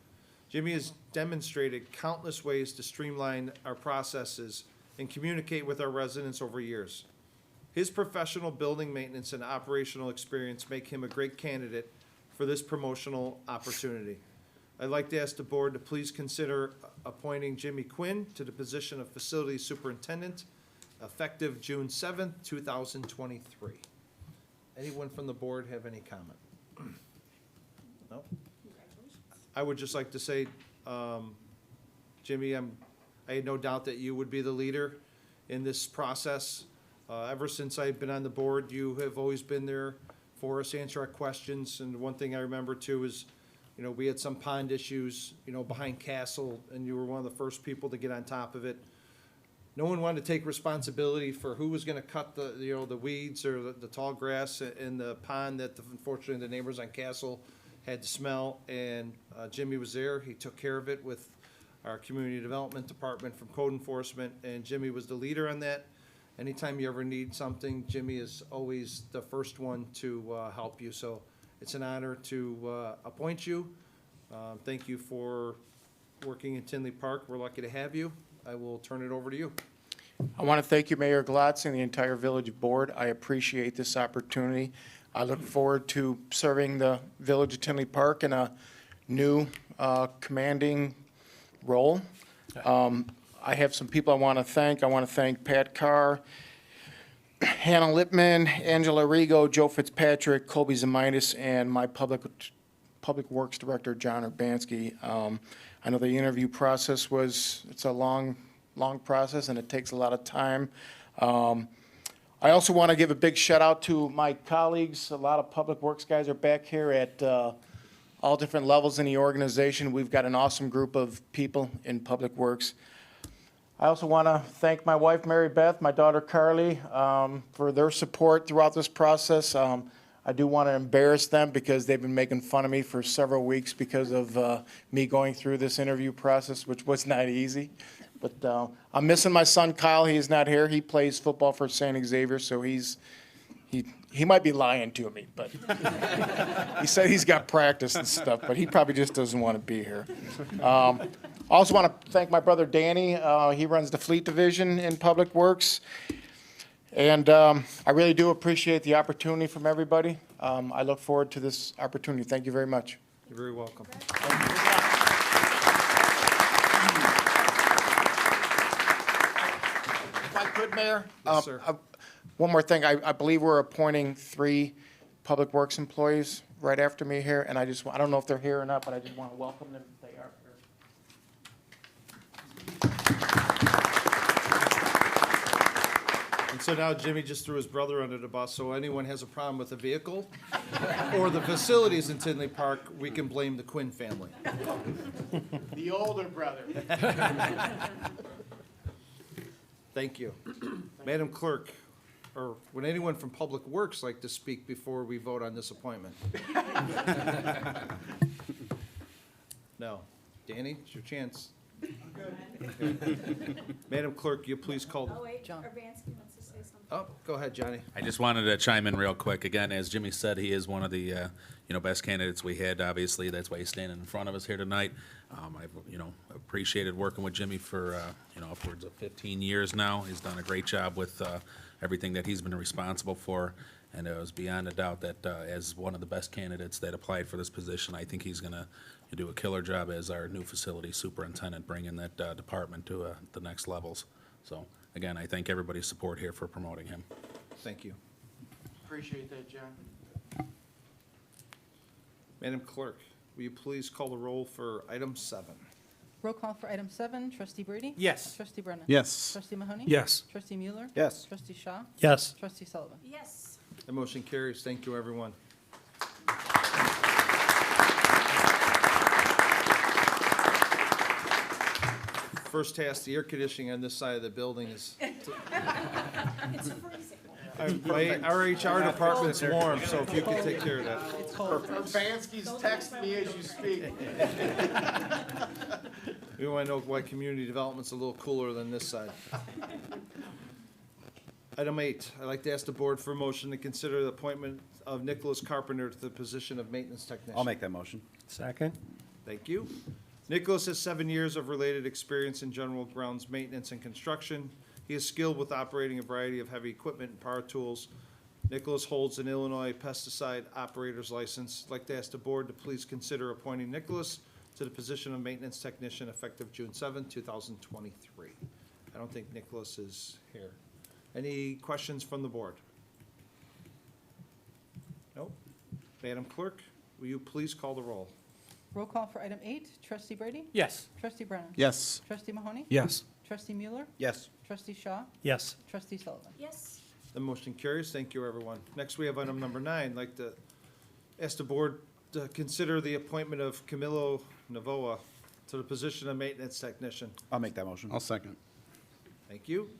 Jimmy has demonstrated countless ways to streamline our processes and communicate with our residents over years. His professional building maintenance and operational experience make him a great candidate for this promotional opportunity. I'd like to ask the board to please consider appointing Jimmy Quinn to the position of Facilities Superintendent effective June 7th, 2023. Anyone from the board have any comment? No? I would just like to say, Jimmy, I had no doubt that you would be the leader in this process. Ever since I've been on the board, you have always been there for us, answer our questions. And one thing I remember too is, you know, we had some pond issues, you know, behind Castle, and you were one of the first people to get on top of it. No one wanted to take responsibility for who was gonna cut the, you know, the weeds or the tall grass in the pond that unfortunately the neighbors on Castle had to smell. And Jimmy was there. He took care of it with our community development department from code enforcement, and Jimmy was the leader on that. Anytime you ever need something, Jimmy is always the first one to help you. So it's an honor to appoint you. Thank you for working in Tinley Park. We're lucky to have you. I will turn it over to you. I want to thank you, Mayor Glotz, and the entire village board. I appreciate this opportunity. I look forward to serving the village of Tinley Park in a new commanding role. I have some people I want to thank. I want to thank Pat Carr, Hannah Lippman, Angela Rigo, Joe Fitzpatrick, Colby Zamitis, and my Public Works Director, John Urbanski. I know the interview process it's a long process, and it takes a lot of time. I also want to give a big shout out to my colleagues. A lot of Public Works guys are back here at all different levels in the organization. We've got an awesome group of people in Public Works. I also want to thank my wife, Mary Beth, my daughter, Carly, for their support throughout this process. I do want to embarrass them because they've been making fun of me for several weeks because of me going through this interview process, which was not easy. But I'm missing my son Kyle. He is not here. He plays football for St. Xavier, so he might be lying to me, but he said he's got practice and stuff, but he probably just doesn't want to be here. I also want to thank my brother Danny. He runs the Fleet Division in Public Works. And I really do appreciate the opportunity from everybody. I look forward to this opportunity. Thank you very much. You're very welcome. If I could, Mayor? Yes, sir. One more thing. I believe we're appointing 3 Public Works employees right after me here, and I don't know if they're here or not, but I just want to welcome them if they are here. And so now Jimmy just threw his brother under the bus, so anyone has a problem with the vehicle or the facilities in Tinley Park, we can blame the Quinn family. The older brother. Thank you. Madam Clerk, or would anyone from Public Works like to speak before we vote on this appointment? No. Danny, it's your chance. Madam Clerk, you please call. Oh, wait, John. Urbanski wants to say something. Oh, go ahead, Johnny. I just wanted to chime in real quick. Again, as Jimmy said, he is one of the best candidates we had. Obviously, that's why he's standing in front of us here tonight. I've appreciated working with Jimmy for upwards of 15 years now. He's done a great job with everything that he's been responsible for, and it was beyond a doubt that as one of the best candidates that applied for this position, I think he's going to do a killer job as our new facility superintendent, bringing that department to the next levels. So again, I thank everybody's support here for promoting him. Thank you. Appreciate that, John. Madam Clerk, will you please call the roll for item 7? Roll call for item 7, Trustee Brady? Yes. Trustee Brennan? Yes. Trustee Mahoney? Yes. Trustee Mueller? Yes. Trustee Shaw? Yes. Trustee Sullivan? Yes. The motion carries. Thank you, everyone. First task, the air conditioning on this side of the building is, It's freezing. our HR department's warm, so if you could take care of that. It's cold. Urbanski's texting me as you speak. We want to know why community development's a little cooler than this side. Item 8, I'd like to ask the board for a motion to consider the appointment of Nicholas Carpenter to the position of maintenance technician. I'll make that motion. Second. Thank you. Nicholas has 7 years of related experience in general grounds maintenance and construction. He is skilled with operating a variety of heavy equipment and power tools. Nicholas holds an Illinois pesticide operator's license. I'd like to ask the board to please consider appointing Nicholas to the position of maintenance technician effective June 7, 2023. I don't think Nicholas is here. Any questions from the board? Nope. Madam Clerk, will you please call the roll? Roll call for item 8, Trustee Brady? Yes. Trustee Brennan? Yes. Trustee Mahoney? Yes. Trustee Mueller? Yes. Trustee Shaw? Yes. Trustee Sullivan? Yes. The motion carries. Thank you, everyone. Next, we have item number 9. I'd like to ask the board to consider the appointment of Camilo Navoa to the position of maintenance technician. I'll make that motion. I'll second. Thank you.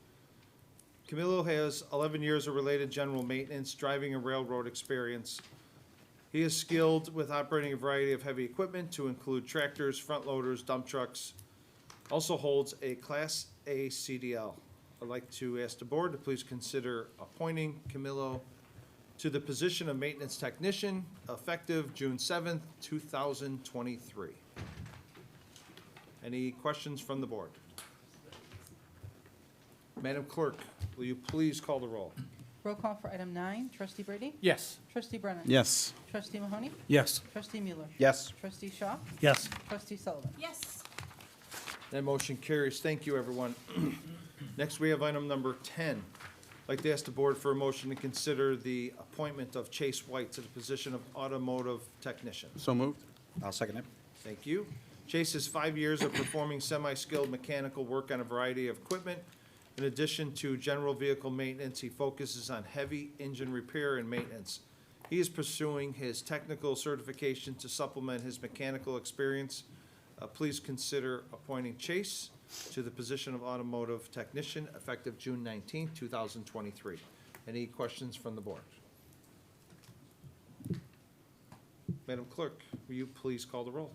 Camilo has 11 years of related general maintenance, driving and railroad experience. He is skilled with operating a variety of heavy equipment to include tractors, front loaders, dump trucks. Also holds a Class A CDL. I'd like to ask the board to please consider appointing Camilo to the position of maintenance technician effective June 7th, 2023. Any questions from the board? Madam Clerk, will you please call the roll? Roll call for item 9, Trustee Brady? Yes. Trustee Brennan? Yes. Trustee Mahoney? Yes. Trustee Mueller? Yes. Trustee Shaw? Yes. Trustee Sullivan? Yes. That motion carries. Thank you, everyone. Next, we have item number 10. I'd like to ask the board for a motion to consider the appointment of Chase White to the position of automotive technician. So moved. I'll second it. Thank you. Chase has 5 years of performing semi-skilled mechanical work on a variety of equipment. In addition to general vehicle maintenance, he focuses on heavy engine repair and maintenance. He is pursuing his technical certification to supplement his mechanical experience. Please consider appointing Chase to the position of automotive technician effective June 19, 2023. Any questions from the board? Madam Clerk, will you please call the roll?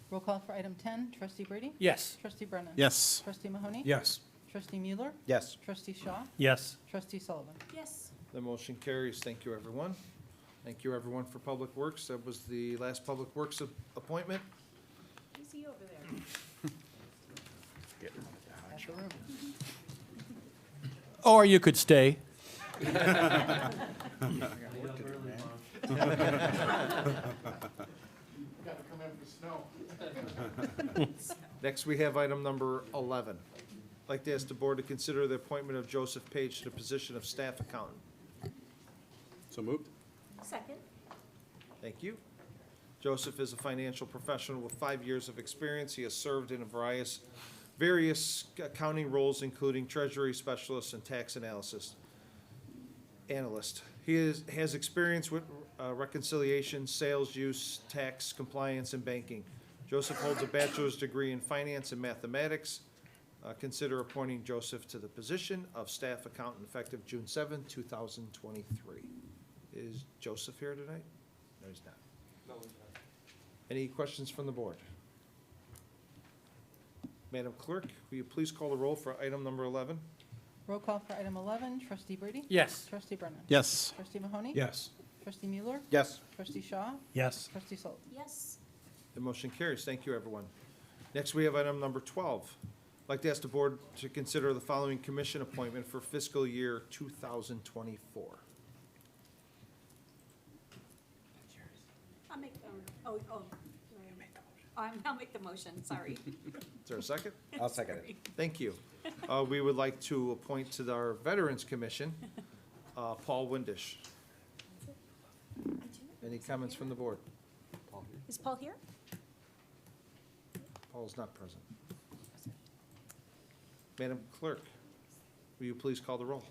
Roll call for item 10, trustee Brady? Yes. Trustee Brennan? Yes. Trustee Mahoney? Yes. Trustee Mueller? Yes. Trustee Shaw? Yes. Trustee Sullivan? Yes. The motion carries. Thank you, everyone. Thank you, everyone, for Public Works. That was the last Public Works appointment. Easy over there. Have the room. Or you could stay. Gotta come in for snow. Next, we have item number 11. I'd like to ask the board to consider the appointment of Joseph Page to the position of staff accountant. So moved? Second. Thank you. Joseph is a financial professional with 5 years of experience. He has served in various accounting roles, including treasury specialist and tax analyst. He has experience with reconciliation, sales use, tax compliance, and banking. Joseph holds a bachelor's degree in finance and mathematics. Consider appointing Joseph to the position of staff accountant effective June 7, 2023. Is Joseph here tonight? No, he's not. Any questions from the board? Madam Clerk, will you please call the roll for item number 11? Roll call for item 11, trustee Brady? Yes. Trustee Brennan? Yes. Trustee Mahoney? Yes. Trustee Mueller? Yes. Trustee Shaw? Yes. Trustee Sullivan? Yes. The motion carries. Thank you, everyone. Next, we have item number 12. I'd like to ask the board to consider the following commission appointment for fiscal year 2024. I'll make, I'll make the motion, sorry. Is there a second? I'll second it. Sorry. Thank you. We would like to appoint to our Veterans Commission, Paul Windisch. Any comments from the board? Is Paul here? Paul is not present. Madam Clerk, will you please call the roll?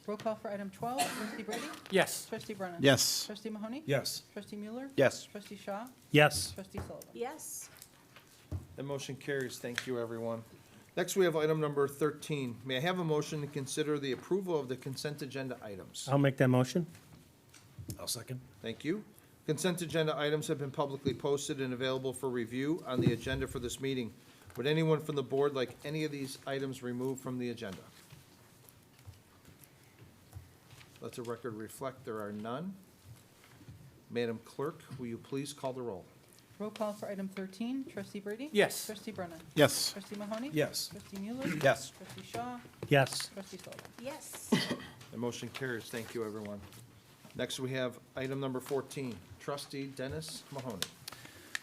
Roll call for item 12, trustee Brady? Yes. Trustee Brennan? Yes. Trustee Mahoney? Yes. Trustee Mueller? Yes. Trustee Shaw? Yes. Trustee Sullivan? Yes. The motion carries. Thank you, everyone. Next, we have item number 13. May I have a motion to consider the approval of the consent agenda items? I'll make that motion. I'll second. Thank you. Consent agenda items have been publicly posted and available for review on the agenda for this meeting. Would anyone from the board like any of these items removed from the agenda? Let the record reflect there are none. Madam Clerk, will you please call the roll? Roll call for item 13, trustee Brady? Yes. Trustee Brennan? Yes. Trustee Mahoney? Yes. Trustee Mueller? Yes. Trustee Shaw? Yes. Trustee Sullivan? Yes. The motion carries. Thank you, everyone. Next, we have item number 14, trustee Dennis Mahoney.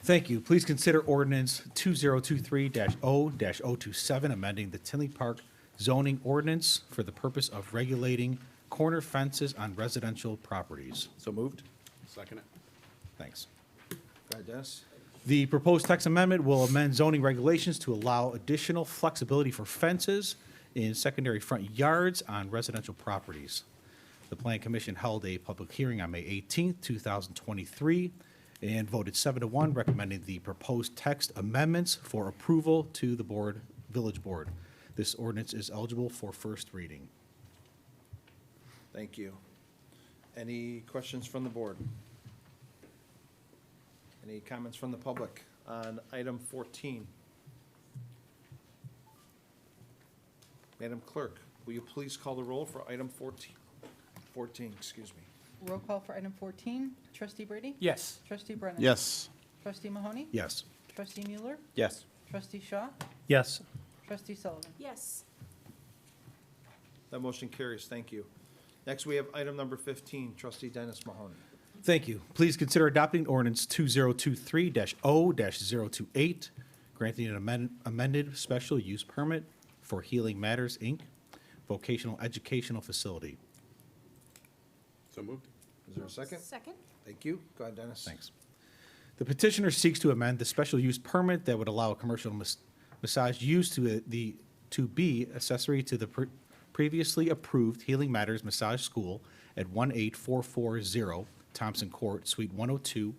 Thank you. Please consider ordinance 2023-0-027, amending the Tinley Park zoning ordinance for the purpose of regulating corner fences on residential properties. So moved. Second it. Thanks. Go ahead, Dennis. The proposed text amendment will amend zoning regulations to allow additional flexibility for fences in secondary front yards on residential properties. The Plan Commission held a public hearing on May 18th, 2023, and voted 7-1, recommending the proposed text amendments for approval to the Village Board. This ordinance is eligible for first reading. Thank you. Any questions from the board? Any comments from the public on item 14? Madam Clerk, will you please call the roll for item 14? 14, excuse me. Roll call for item 14, trustee Brady? Yes. Trustee Brennan? Yes. Trustee Mahoney? Yes. Trustee Mueller? Yes. Trustee Shaw? Yes. Trustee Sullivan? Yes. That motion carries. Thank you. Next, we have item number 15, trustee Dennis Mahoney. Thank you. Please consider adopting ordinance 2023-0-028, granting an amended special use permit for Healing Matters, Inc., vocational educational facility. So moved. Is there a second? Second. Thank you. Go ahead, Dennis. Thanks. The petitioner seeks to amend the special use permit that would allow a commercial massage use to be accessory to the previously approved Healing Matters Massage School at 18440 Thompson Court, Suite 102,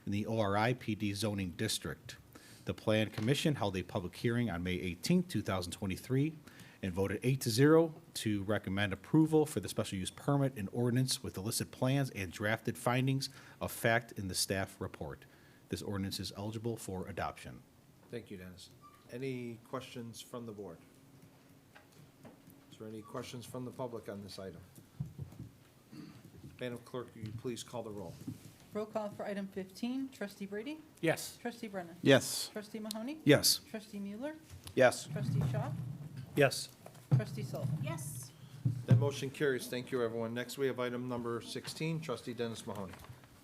in the ORI PD zoning district. The Plan Commission held a public hearing on May 18, 2023, and voted 8-0 to recommend approval for the special use permit and ordinance with the listed plans and drafted findings of fact in the staff report. This ordinance is eligible for adoption. Thank you, Dennis. Any questions from the board? Is there any questions from the public on this item? Madam Clerk, will you please call the roll? Roll call for item 15, trustee Brady? Yes. Trustee Brennan? Yes. Trustee Mahoney? Yes. Trustee Mueller? Yes. Trustee Shaw? Yes. Trustee Sullivan? Yes. That motion carries. Thank you, everyone. Next, we have item number 16, trustee Dennis Mahoney.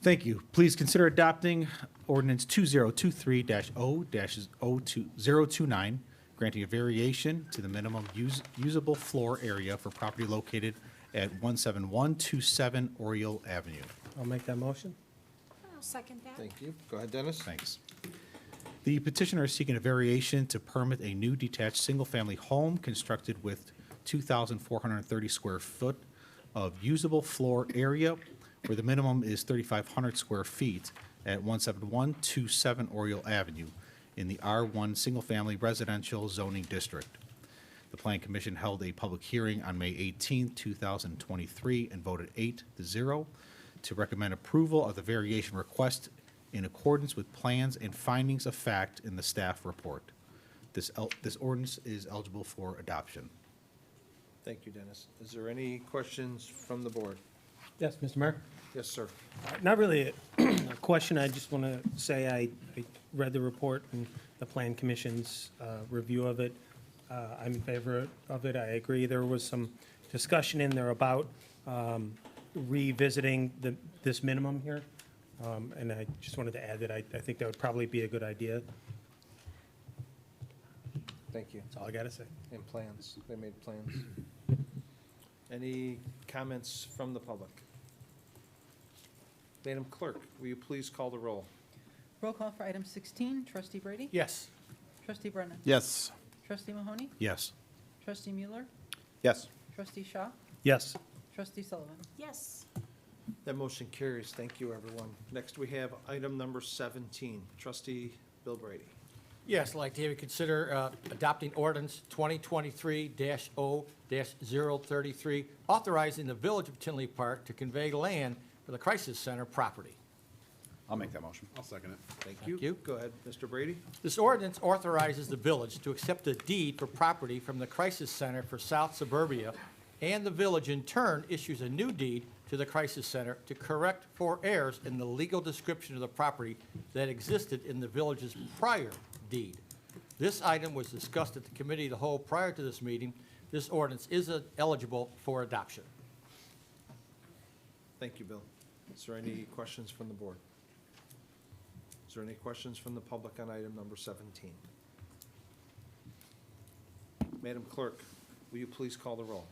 Thank you. Please consider adopting ordinance 2023-0-029, granting a variation to the minimum usable floor area for property located at 17127 Oriole Avenue. I'll make that motion. I'll second that. Thank you. Go ahead, Dennis. Thanks. The petitioner is seeking a variation to permit a new detached single-family home constructed with 2,430 square foot of usable floor area, where the minimum is 3,500 square feet at 17127 Oriole Avenue in the R1 Single Family Residential Zoning District. The Plan Commission held a public hearing on May 18, 2023, and voted 8-0 to recommend approval of the variation request in accordance with plans and findings of fact in the staff report. This ordinance is eligible for adoption. Thank you, Dennis. Is there any questions from the board? Yes, Mr. Mayor. Yes, sir. Not really a question. I just want to say I read the report and the Plan Commission's review of it. I'm in favor of it. I agree. There was some discussion in there about revisiting this minimum here. And I just wanted to add that I think that would probably be a good idea. Thank you. That's all I got to say. And plans. They made plans. Any comments from the public? Madam Clerk, will you please call the roll? Roll call for item 16, trustee Brady? Yes. Trustee Brennan? Yes. Trustee Mahoney? Yes. Trustee Mueller? Yes. Trustee Shaw? Yes. Trustee Sullivan? Yes. That motion carries. Thank you, everyone. Next, we have item number 17, trustee Bill Brady. Yes, I'd like to have you consider adopting ordinance 2023-0-033, authorizing the Village of Tinley Park to convey land for the Crisis Center property. I'll make that motion. I'll second it. Thank you. you. Go ahead, Mr. Brady. This ordinance authorizes the village to accept a deed for property from the Crisis Center for South Suburbia, and the village in turn issues a new deed to the Crisis Center to correct for errors in the legal description of the property that existed in the village's prior deed. This item was discussed at the committee of the whole prior to this meeting. This ordinance is eligible for adoption. Thank you, Bill. Is there any questions from the board? Is there any questions from the public on item number 17? Madam Clerk, will you please call the roll?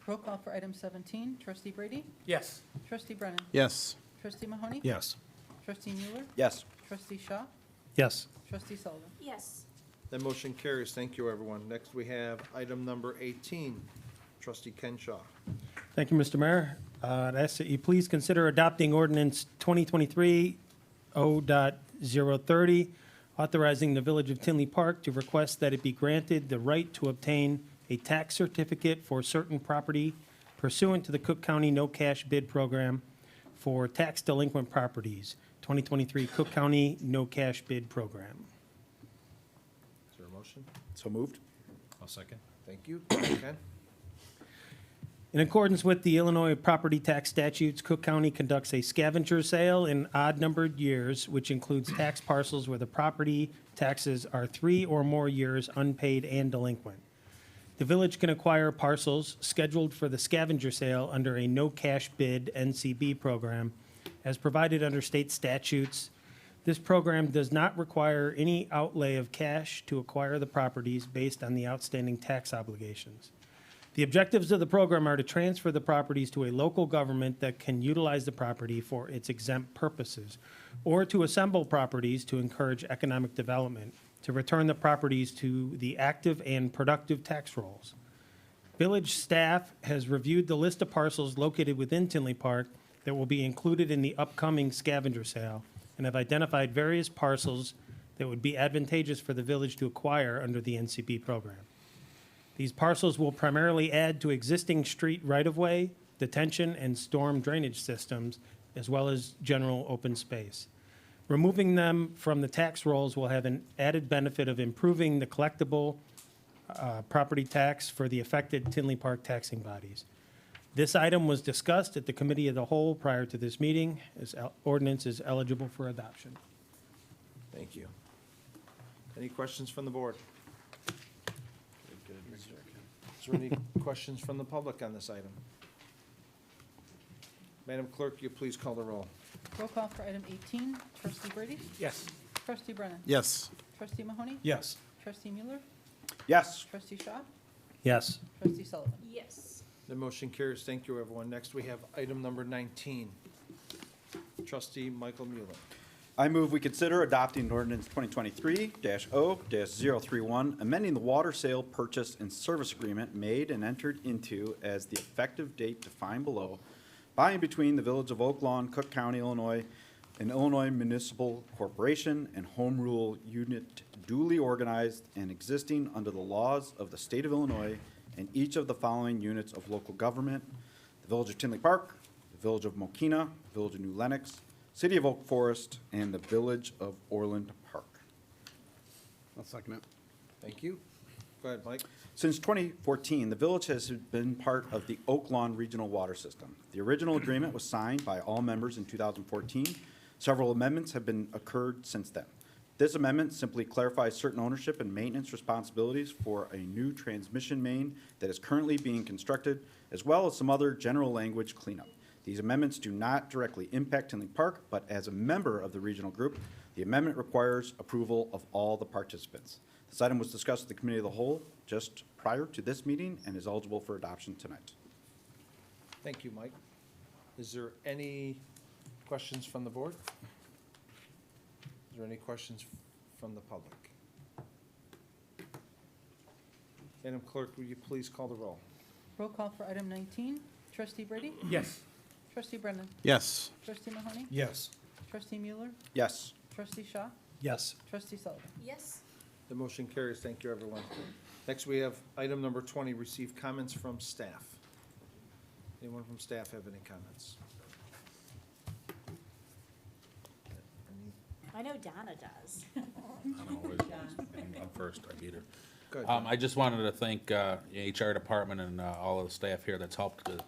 Roll call for item 17, trustee Brady? Yes. Trustee Brennan? Yes. Trustee Mahoney? Yes. Trustee Mueller? Yes. Trustee Shaw? Yes. Trustee Sullivan? Yes. That motion carries. Thank you, everyone. Next, we have item number 18, trustee Ken Shaw. Thank you, Mr. Mayor. I'd ask that you please consider adopting ordinance 2023-0.030, authorizing the Village of Tinley Park to request that it be granted the right to obtain a tax certificate for certain property pursuant to the Cook County No Cash Bid Program for tax delinquent properties, 2023 Cook County No Cash Bid Program. Is there a motion? So moved. I'll second. Thank you. Ken? In accordance with the Illinois property tax statutes, Cook County conducts a scavenger sale in odd-numbered years, which includes tax parcels where the property taxes are 3 or more years unpaid and delinquent. The village can acquire parcels scheduled for the scavenger sale under a no-cash bid NCB program as provided under state statutes. This program does not require any outlay of cash to acquire the properties based on the outstanding tax obligations. The objectives of the program are to transfer the properties to a local government that can utilize the property for its exempt purposes, or to assemble properties to encourage economic development, to return the properties to the active and productive tax rolls. Village staff has reviewed the list of parcels located within Tinley Park that will be included in the upcoming scavenger sale, and have identified various parcels that would be advantageous for the village to acquire under the NCB program. These parcels will primarily add to existing street right-of-way, detention, and storm drainage systems, as well as general open space. Removing them from the tax rolls will have an added benefit of improving the collectible property tax for the affected Tinley Park taxing bodies. This item was discussed at the committee of the whole prior to this meeting. This ordinance is eligible for adoption. Thank you. Any questions from the board? Is there any questions from the public on this item? Madam Clerk, you please call the roll. Roll call for item 18. Trustee Brady? Yes. Trustee Brennan? Yes. Trustee Mahoney? Yes. Trustee Mueller? Yes. Trustee Shaw? Yes. Trustee Sullivan? Yes. The motion carries. Thank you, everyone. Next, we have item number 19. Trustee Michael Mueller. I move we consider adopting ordinance 2023-0-031, amending the water sale purchase and service agreement made and entered into as the effective date defined below by and between the Village of Oak Lawn, Cook County, Illinois, an Illinois Municipal Corporation and Home Rule Unit duly organized and existing under the laws of the state of Illinois and each of the following units of local government: the Village of Tinley Park, the Village of Mokina, Village of New Lenox, City of Oak Forest, and the Village of Orland Park. I'll second it. Thank you. Go ahead, Mike. Since 2014, the village has been part of the Oak Lawn Regional Water System. The original agreement was signed by all members in 2014. Several amendments have been occurred since then. This amendment simply clarifies certain ownership and maintenance responsibilities for a new transmission main that is currently being constructed, as well as some other general language cleanup. These amendments do not directly impact Tinley Park, but as a member of the regional group, the amendment requires approval of all the participants. This item was discussed at the Committee of the Whole just prior to this meeting and is eligible for adoption tonight. Thank you, Mike. Is there any questions from the board? Is there any questions from the public? Madam Clerk, will you please call the roll? Roll call for item 19. Trustee Brady? Yes. Trustee Brennan? Yes. Trustee Mahoney? Yes. Trustee Mueller? Yes. Trustee Shaw? Yes. Trustee Sullivan? Yes. The motion carries. Thank you, everyone. Next, we have item number 20, receive comments from staff. Anyone from staff have any comments? I know Donna does. I don't know, I'm first, I beat her. Go ahead. I just wanted to thank the HR department and all of the staff here that's helped, with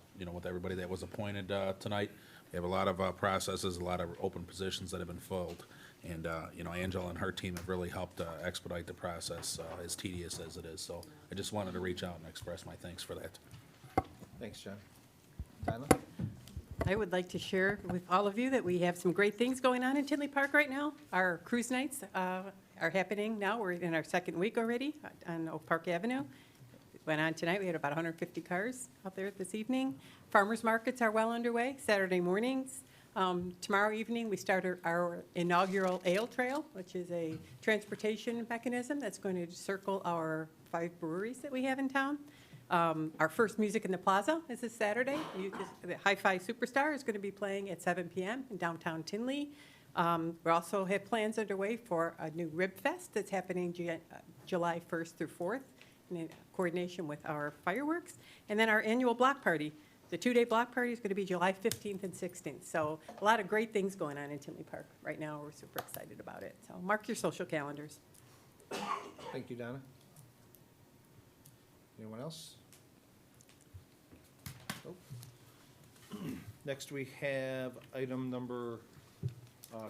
everybody that was appointed tonight. We have a lot of processes, a lot of open positions that have been filled. And, Angela and her team have really helped expedite the process, as tedious as it is. So I just wanted to reach out and express my thanks for that. Thanks, John. Donna? I would like to share with all of you that we have some great things going on in Tinley Park right now. Our cruise nights are happening now. We're in our second week already on Oak Park Avenue. Went on tonight. We had about 150 cars out there this evening. Farmers markets are well underway, Saturday mornings. Tomorrow evening, we start our inaugural Ale Trail, which is a transportation mechanism that's going to circle our 5 breweries that we have in town. Our first Music in the Plaza is this Saturday. The Hi-Fi Superstar is going to be playing at 7 p.m. in downtown Tinley. We also have plans underway for a new Rib Fest that's happening July 1st through 4th in coordination with our fireworks. And then our annual block party. The 2-day block party is going to be July 15th and 16th. So a lot of great things going on in Tinley Park right now. We're super excited about it. So mark your social calendars. Thank you, Donna. Anyone else? Nope. Next, we have item number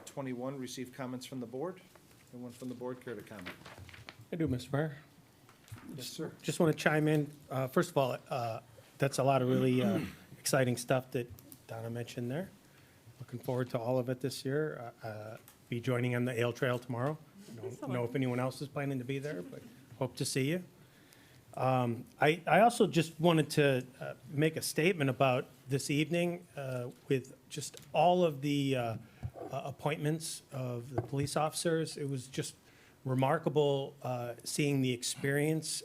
21, receive comments from the board. Anyone from the board care to comment? I do, Mr. Mayor. Yes, sir. Just want to chime in. First of all, that's a lot of really exciting stuff that Donna mentioned there. Looking forward to all of it this year. Be joining on the Ale Trail tomorrow. Don't know if anyone else is planning to be there, but hope to see you. I also just wanted to make a statement about this evening with just all of the appointments of the police officers. It was just remarkable seeing the experience.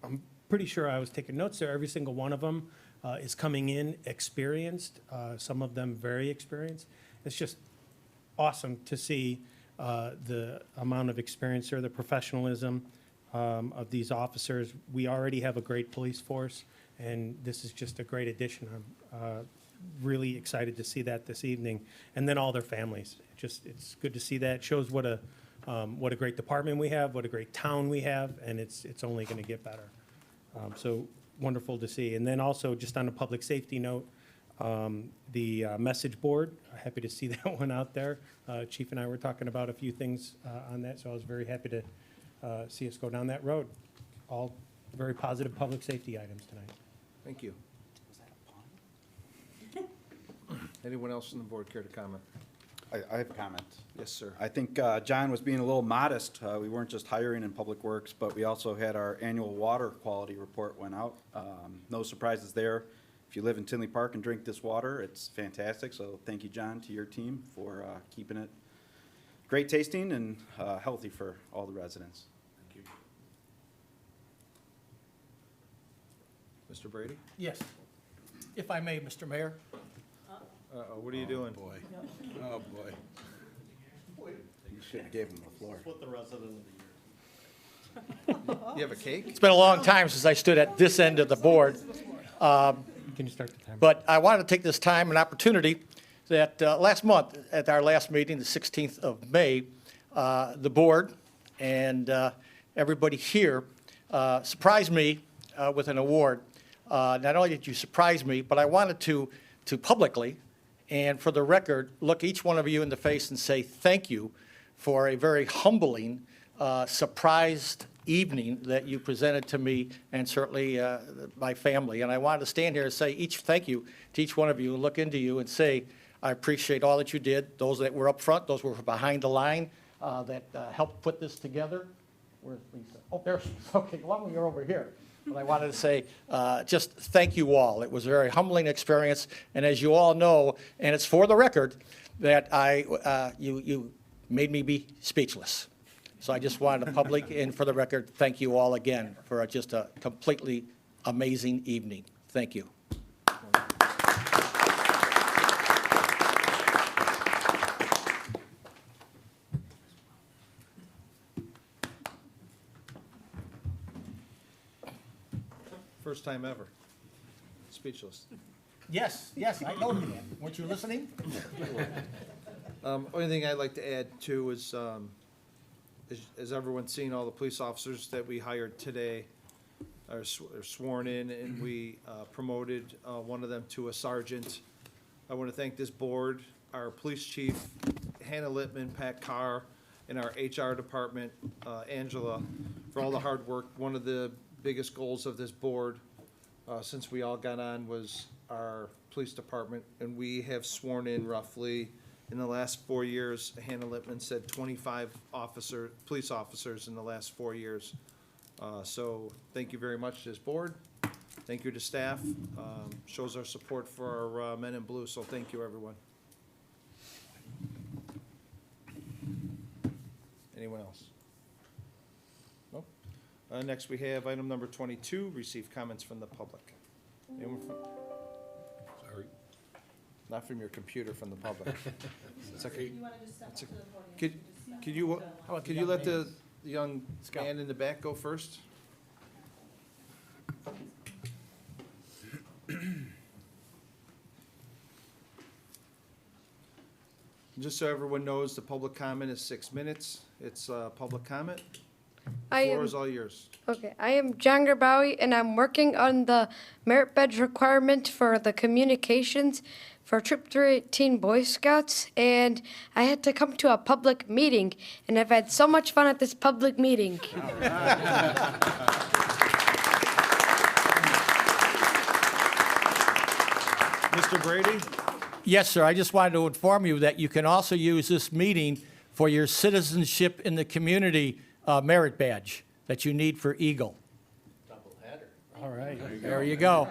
I'm pretty sure I was taking notes there. Every single one of them is coming in experienced, some of them very experienced. It's just awesome to see the amount of experience there, the professionalism. of these officers. We already have a great police force, and this is just a great addition. I'm really excited to see that this evening, and then all their families. It's good to see that. It shows what a great department we have, what a great town we have, and it's only going to get better. So wonderful to see. And then also, just on a public safety note, the message board, happy to see that one out there. Chief and I were talking about a few things on that, so I was very happy to see us go down that road. All very positive public safety items tonight. Thank you. Anyone else on the board care to comment? I have a comment. Yes, sir. I think John was being a little modest. We weren't just hiring in Public Works, but we also had our annual water quality report went out. No surprises there. If you live in Tinley Park and drink this water, it's fantastic. So thank you, John, to your team for keeping it great tasting and healthy for all the residents. Thank you. Mr. Brady? Yes. If I may, Mr. Mayor. Uh-oh, what are you doing? Boy. Oh, boy. You should have gave him the floor. What the resident of the year. You have a cake? It's been a long time since I stood at this end of the board. Can you start the timer? But I wanted to take this time and opportunity that last month, at our last meeting, the 16th of May, the board and everybody here surprised me with an award. Not only did you surprise me, but I wanted to publicly and for the record, look each one of you in the face and say thank you for a very humbling, surprised evening that you presented to me and certainly my family. And I wanted to stand here and say thank you to each one of you and look into you and say, I appreciate all that you did, those that were up front, those who were behind the line that helped put this together. Where's Lisa? Oh, there she is. Okay, well, you're over here. But I wanted to say just thank you all. It was a very humbling experience. And as you all know, and it's for the record, that you made me be speechless. So I just wanted to public and for the record, thank you all again for just a completely amazing evening. Thank you. First time ever. Speechless. Yes, I know you, man. Weren't you listening? Only thing I'd like to add too is, as everyone's seen, all the police officers that we hired today are sworn in, and we promoted one of them to a sergeant. I want to thank this board, our police chief, Hannah Littman, Pat Carr, and our HR department, Angela, for all the hard work. One of the biggest goals of this board since we all got on was our police department, and we have sworn in roughly in the last 4 years. Hannah Littman said 25 police officers in the last 4 years. So thank you very much to this board. Thank you to staff. Shows our support for our men in blue, so thank you, everyone. Anyone else? Nope. Next, we have item number 22, receive comments from the public. Anyone from? Sorry. Not from your computer, from the public. It's okay. Could you let the young man in the back go first? Just so everyone knows, the public comment is 6 minutes. It's public comment. The floor is all yours. Okay, I am John Garbawi, and I'm working on the merit badge requirement for the communications for Trip 318 Boy Scouts, and I had to come to a public meeting, and I've had so much fun at this public meeting. Mr. Brady? Yes, sir. I just wanted to inform you that you can also use this meeting for your citizenship in the community merit badge that you need for Eagle. Double header. All right. There you go.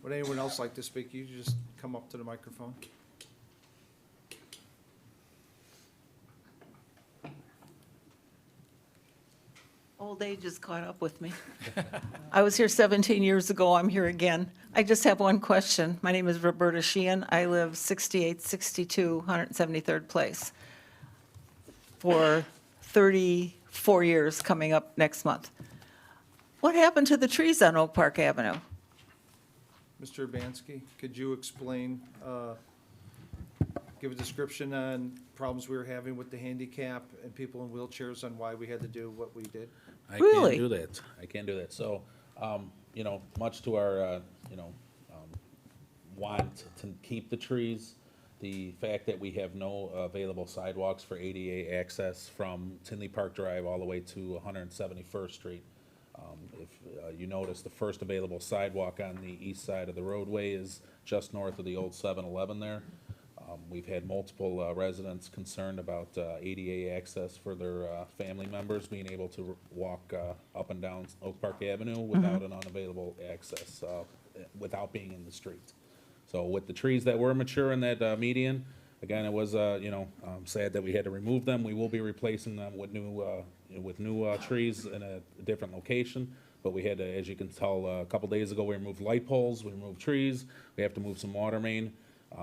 Would anyone else like to speak? You just come up to the microphone. Old age has caught up with me. I was here 17 years ago, I'm here again. I just have one question. My name is Roberta Sheehan. I live 6862 173rd Place for 34 years coming up next month. What happened to the trees on Oak Park Avenue? Mr. Urbanski, could you explain, give a description on problems we were having with the handicap and people in wheelchairs on why we had to do what we did? I Really? can't do that. I can't do that. So, much to our, want to keep the trees, the fact that we have no available sidewalks for ADA access from Tinley Park Drive all the way to 171st Street. If you notice, the first available sidewalk on the east side of the roadway is just north of the old 7-Eleven there. We've had multiple residents concerned about ADA access for their family members being able to walk up and down Oak Park Avenue without an unavailable access, without being in the street. So with the trees that were mature in that median, again, it was sad that we had to remove them. We will be replacing them with new trees in a different location. But we had to, as you can tell, a couple days ago, we removed light poles, we removed trees, we have to move some water main.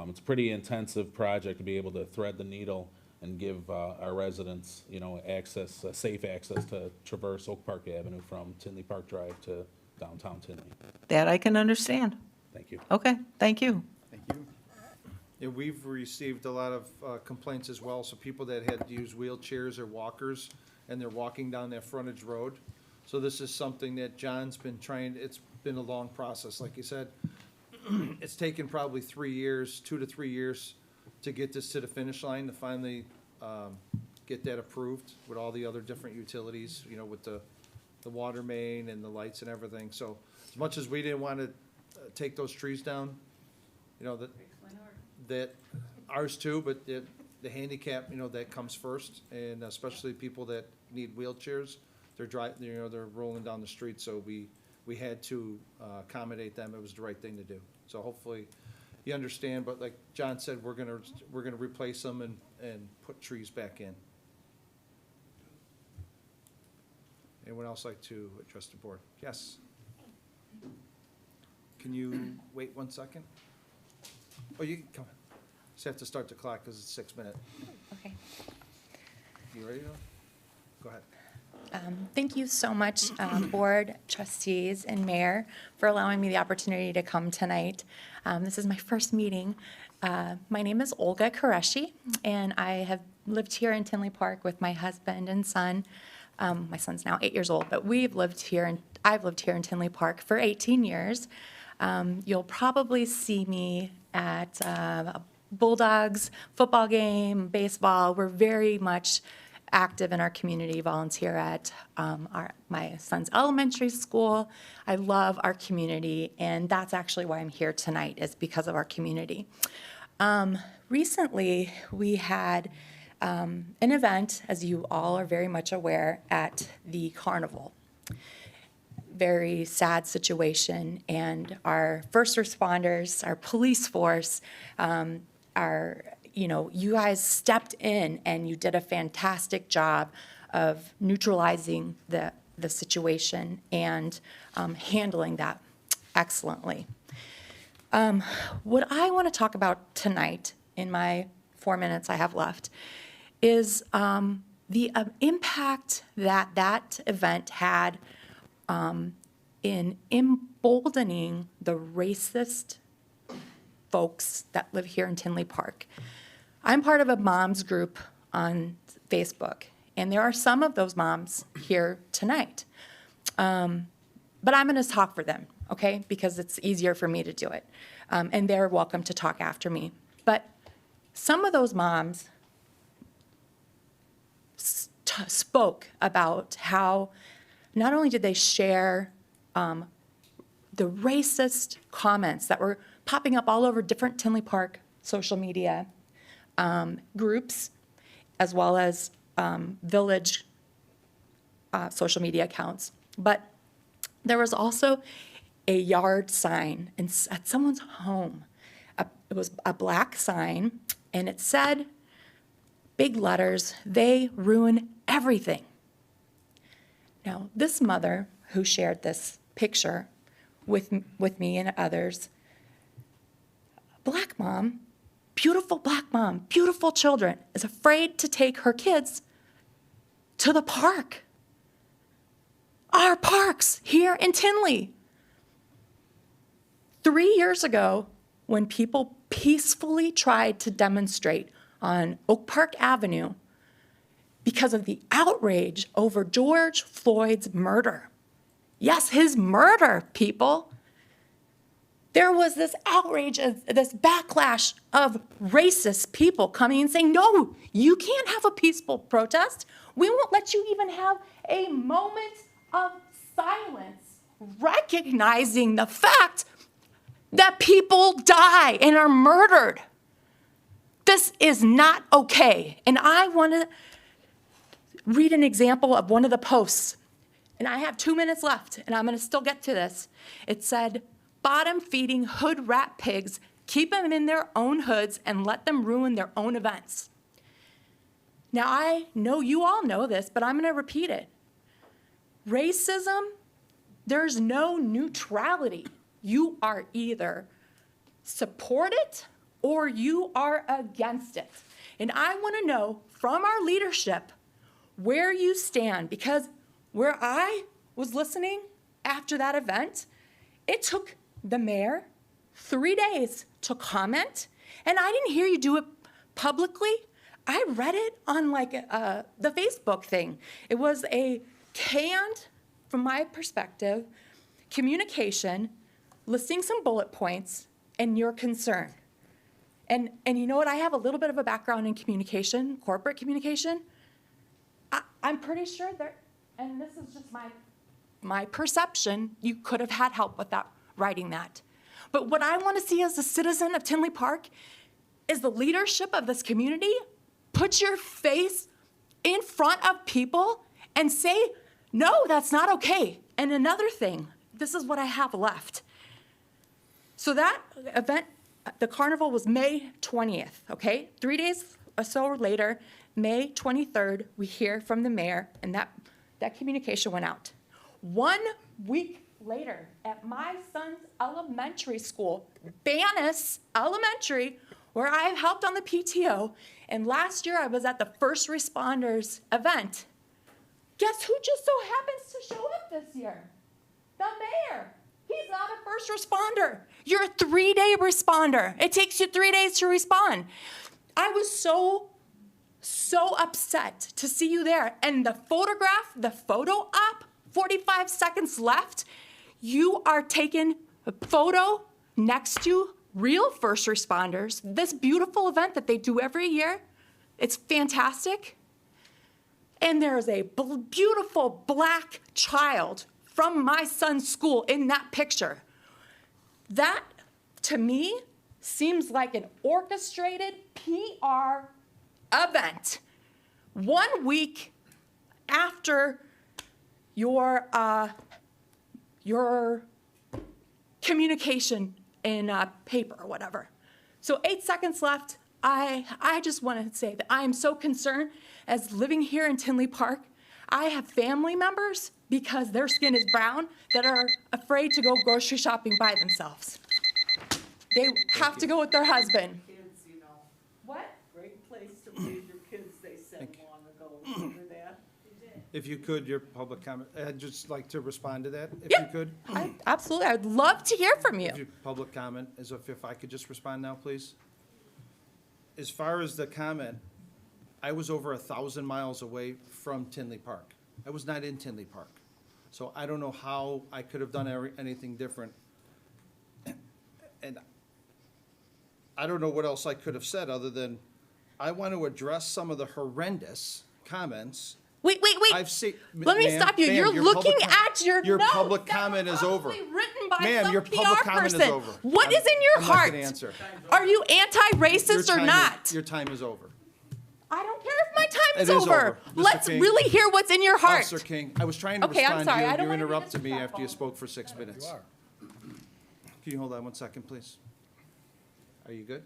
It's a pretty intensive project to be able to thread the needle and give our residents, access, safe access to traverse Oak Park Avenue from Tinley Park Drive to downtown Tinley. That I can understand. Thank you. Okay, thank you. Thank you. Yeah, we've received a lot of complaints as well, so people that had to use wheelchairs or walkers, and they're walking down that frontage road. So this is something that John's been trying, it's been a long process, like you said. It's taken probably 3 years, 2 to 3 years, to get this to the finish line, to finally get that approved with all the other different utilities, with the water main and the lights and everything. So as much as we didn't want to take those trees down, that ours too, but the handicap, that comes first, and especially people that need wheelchairs, they're rolling down the street, so we had to accommodate them. It was the right thing to do. So hopefully you understand, but like John said, we're gonna replace them and put trees back in. Anyone else like to address the board? Yes. Can you wait 1 second? Oh, you can come. Just have to start the clock because it's 6 minutes. Okay. You ready to go ahead? Thank you so much, board, trustees, and mayor, for allowing me the opportunity to come tonight. This is my first meeting. My name is Olga Qureshi, and I have lived here in Tinley Park with my husband and son. My son's now 8 years old, but I've lived here in Tinley Park for 18 years. You'll probably see me at Bulldogs football game, baseball. We're very much active in our community, volunteer at my son's elementary school. I love our community, and that's actually why I'm here tonight, is because of our community. Recently, we had an event, as you all are very much aware, at the carnival. Very sad situation, and our first responders, our police force, you guys stepped in and you did a fantastic job of neutralizing the situation and handling that excellently. What I want to talk about tonight, in my 4 minutes I have left, is the impact that event had in emboldening the racist folks that live here in Tinley Park. I'm part of a moms group on Facebook, and there are some of those moms here tonight. But I'm going to talk for them, okay, because it's easier for me to do it. And they're welcome to talk after me. But some of those moms spoke about how not only did they share the racist comments that were popping up all over different Tinley Park social media groups, as well as village social media accounts. But there was also a yard sign at someone's home. It was a black sign, and it said, big letters, "They ruin everything." Now, this mother who shared this picture with me and others, black mom, black mom, beautiful children, is afraid to take her kids to the park. Our parks here in Tinley. 3 years ago, when people peacefully tried to demonstrate on Oak Park Avenue because of the outrage over George Floyd's murder. Yes, his murder, people. There was this outrage, this backlash of racist people coming and saying, no, you can't have a peaceful protest. We won't let you even have a moment of silence, recognizing the fact that people die and are murdered. This is not okay. And I want to read an example of one of the posts. And I have 2 minutes left, and I'm going to still get to this. It said, bottom-feeding hood rat pigs, keep them in their own hoods and let them ruin their own events. Now, I know you all know this, but I'm going to repeat it. Racism, there's no neutrality. You are either support it or you are against it. And I want to know from our leadership where you stand, because where I was listening after that event, it took the mayor 3 days to comment, and I didn't hear you do it publicly. I read it on the Facebook thing. It was a canned, from my perspective, communication, listing some bullet points and your concern. And you know what? I have a little bit of a background in communication, corporate communication. I'm pretty sure there, and this is just my perception, you could have had help with that, writing that. But what I want to see as a citizen of Tinley Park is the leadership of this community put your face in front of people and say, no, that's not okay. And another thing, this is what I have left. So that event, the carnival was May 20th, okay? 3 days or so later, May 23rd, we hear from the mayor, and that communication went out. 1 week later, at my son's elementary school, Bannis Elementary, where I have helped on the PTO, and last year I was at the first responders event. Guess who just so happens to show up this year? The mayor. He's not a first responder. You're a 3-day responder. It takes you 3 days to respond. I was so upset to see you there. And the photograph, the photo op, 45 seconds left, you are taking a photo next to real first responders, this beautiful event that they do every year. It's fantastic. And there's a beautiful black child from my son's school in that picture. That, to me, seems like an orchestrated PR event. 1 week after your communication in paper or whatever. So 8 seconds left. I just want to say that I am so concerned as living here in Tinley Park. I have family members, because their skin is brown, that are afraid to go grocery shopping by themselves. They have to go with their husband. Kids, you know. What? Great place to raise your kids, they said long ago. Remember that? If you could, your public comment, I'd just like to respond to that, if Yeah. you could. Absolutely, I'd love to hear from you. If your public comment is if I could just respond now, please. As far as the comment, I was over 1,000 miles away from Tinley Park. I was not in Tinley Park. So I don't know how I could have done anything different. And I don't know what else I could have said other than, I want to address some of the horrendous comments. Wait. I've seen. Let me stop you. You're looking at your Your notes public that comment were is over. probably written by Ma'am, some your PR public comment is person. over. What is in your I'm heart? not gonna answer. Are you anti-racist or not? Your time is over. I don't care if my time is It is over. over. Mr. Let's King. really hear what's in your heart. Officer King, I was trying to Okay, I'm respond sorry. to I you. don't You wanna be interrupted me after you disrespectful. spoke for 6 minutes. You are. Can you hold on 1 second, please? Are you good?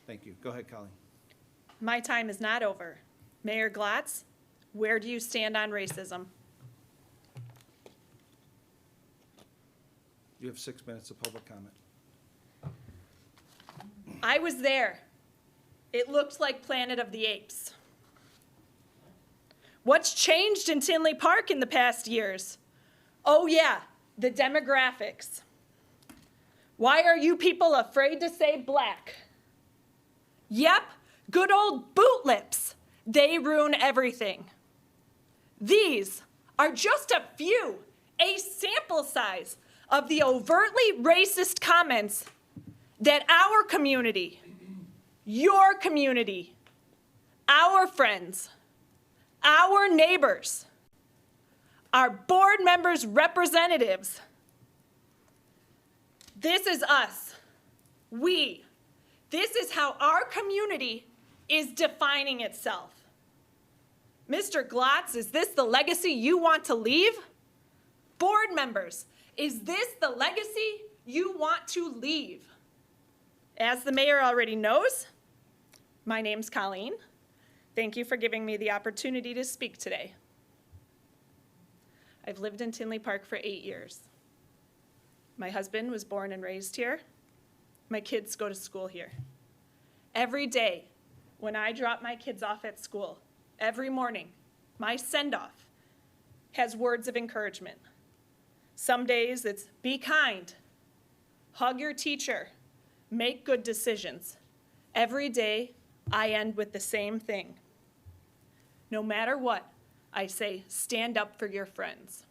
Thank you. Go ahead, Colleen. My time is not over. Mayor Glatz, Where do you stand on racism? You have 6 minutes of public comment. I was there. It looked like Planet of the Apes. What's changed in Tinley Park in the past years? Oh yeah, the demographics. Why are you people afraid to say black? Yep, good old boot lips. They ruin everything. These are just a few, a sample size of the overtly racist comments that our community, your community, our friends, our neighbors, our board members' representatives, this is us. We. This is how our community is defining itself. Mr. Glotz, is this the legacy you want to leave? Board members, is this the legacy you want to leave? As the mayor already knows, my name's Colleen. Thank you for giving me the opportunity to speak today. I've lived in Tinley Park for 8 years. My husband was born and raised here. My kids go to school here. Every day when I drop my kids off at school, every morning, my send-off has words of encouragement. Some days it's be kind, hug your teacher, make good decisions. Every day I end with the same thing. No matter what, I say stand up for your friends.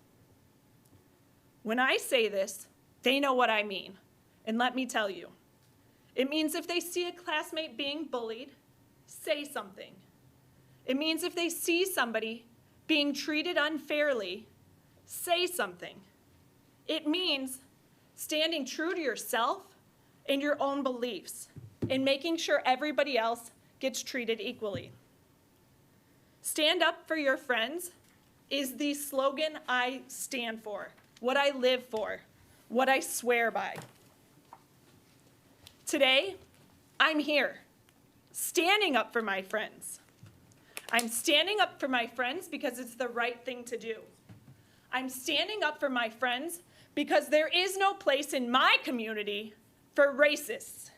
When I say this, they know what I mean. And let me tell you, it means if they see a classmate being bullied, say something. It means if they see somebody being treated unfairly, say something. It means standing true to yourself and your own beliefs and making sure everybody else gets treated equally. Stand up for your friends is the slogan I stand for, what I live for, what I swear by. Today, I'm here, standing up for my friends. I'm standing up for my friends because it's the right thing to do. I'm standing up for my friends because there is no place in my community for racists.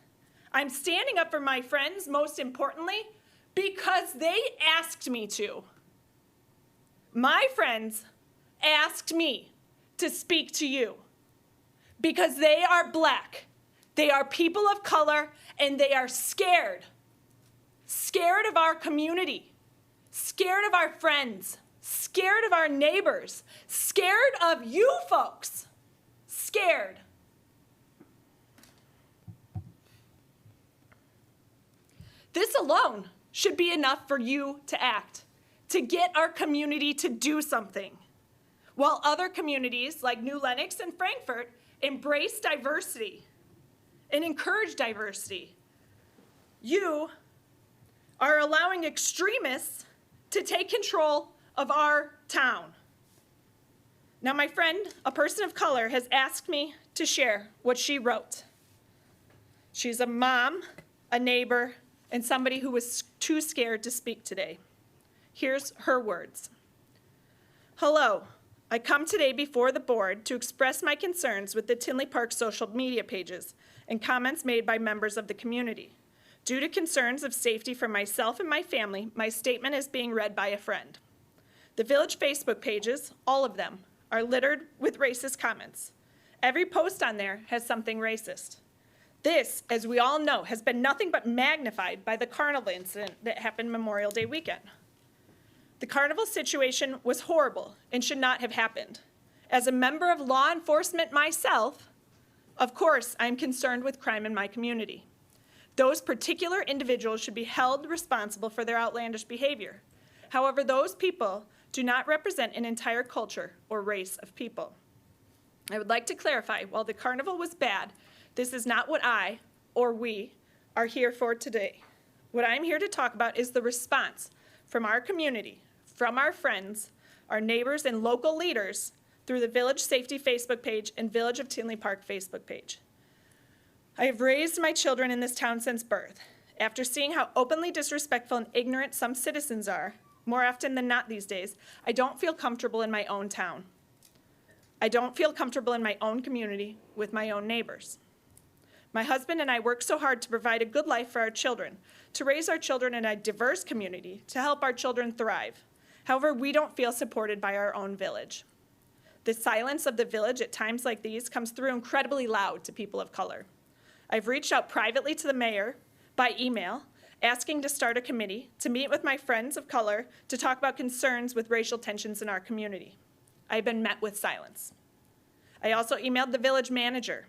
I'm standing up for my friends, most importantly, because they asked me to. My friends asked me to speak to you because they are black, they are people of color, and they are scared. Scared of our community, scared of our friends, scared of our neighbors, scared of you folks, scared. This alone should be enough for you to act, to get our community to do something. While other communities like New Lenox and Frankfurt embrace diversity and encourage diversity, you are allowing extremists to take control of our town. Now, my friend, a person of color, has asked me to share what she wrote. She's a mom, a neighbor, and somebody who was too scared to speak today. Here's her words. Hello, I come today before the board to express my concerns with the Tinley Park social media pages and comments made by members of the community. Due to concerns of safety for myself and my family, my statement is being read by a friend. The village Facebook pages, all of them, are littered with racist comments. Every post on there has something racist. This, as we all know, has been nothing but magnified by the carnival incident that happened Memorial Day weekend. The carnival situation was horrible and should not have happened. As a member of law enforcement myself, of course, I'm concerned with crime in my community. Those particular individuals should be held responsible for their outlandish behavior. However, those people do not represent an entire culture or race of people. I would like to clarify, while the carnival was bad, this is not what I, or we, are here for today. What I'm here to talk about is the response from our community, from our friends, our neighbors, and local leaders through the Village Safety Facebook page and Village of Tinley Park Facebook page. I have raised my children in this town since birth. After seeing how openly disrespectful and ignorant some citizens are, more often than not these days, I don't feel comfortable in my own town. I don't feel comfortable in my own community with my own neighbors. My husband and I work so hard to provide a good life for our children, to raise our children in a diverse community, to help our children thrive. However, we don't feel supported by our own village. The silence of the village at times like these comes through incredibly loud to people of color. I've reached out privately to the mayor by email, asking to start a committee to meet with my friends of color to talk about concerns with racial tensions in our community. I've been met with silence. I also emailed the village manager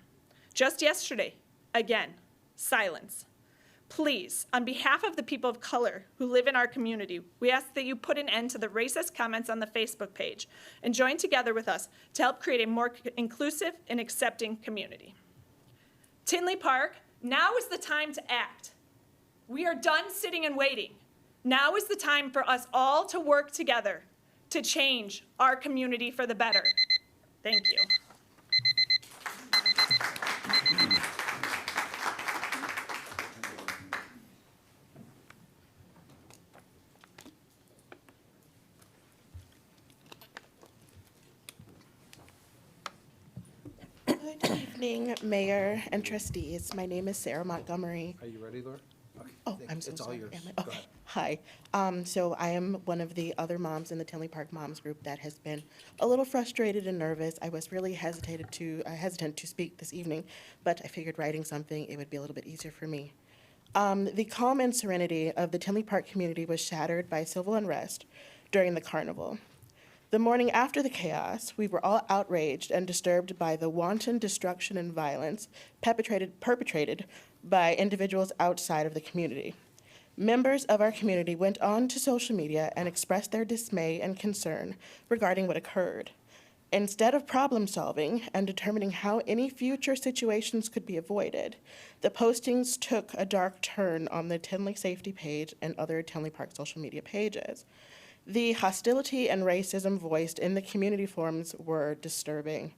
just yesterday. Again, silence. Please, on behalf of the people of color who live in our community, we ask that you put an end to the racist comments on the Facebook page and join together with us to help create a more inclusive and accepting community. Tinley Park, now is the time to act. We are done sitting and waiting. Now is the time for us all to work together to change our community for the better. Thank you. Good evening, Mayor and trustees. My name is Sarah Montgomery. Are you ready, Laura? Oh, I'm so It's all sorry. yours. Am Go I- okay. ahead. Hi. So I am one of the other moms in the Tinley Park Moms Group that has been a little frustrated and nervous. I was really hesitant to speak this evening, but I figured writing something, it would be a little bit easier for me. The calm and serenity of the Tinley Park community was shattered by civil unrest during the carnival. The morning after the chaos, we were all outraged and disturbed by the wanton destruction and violence perpetrated by individuals outside of the community. Members of our community went on to social media and expressed their dismay and concern regarding what occurred. Instead of problem solving and determining how any future situations could be avoided, the postings took a dark turn on the Tinley Safety page and other Tinley Park social media pages. The hostility and racism voiced in the community forums were disturbing.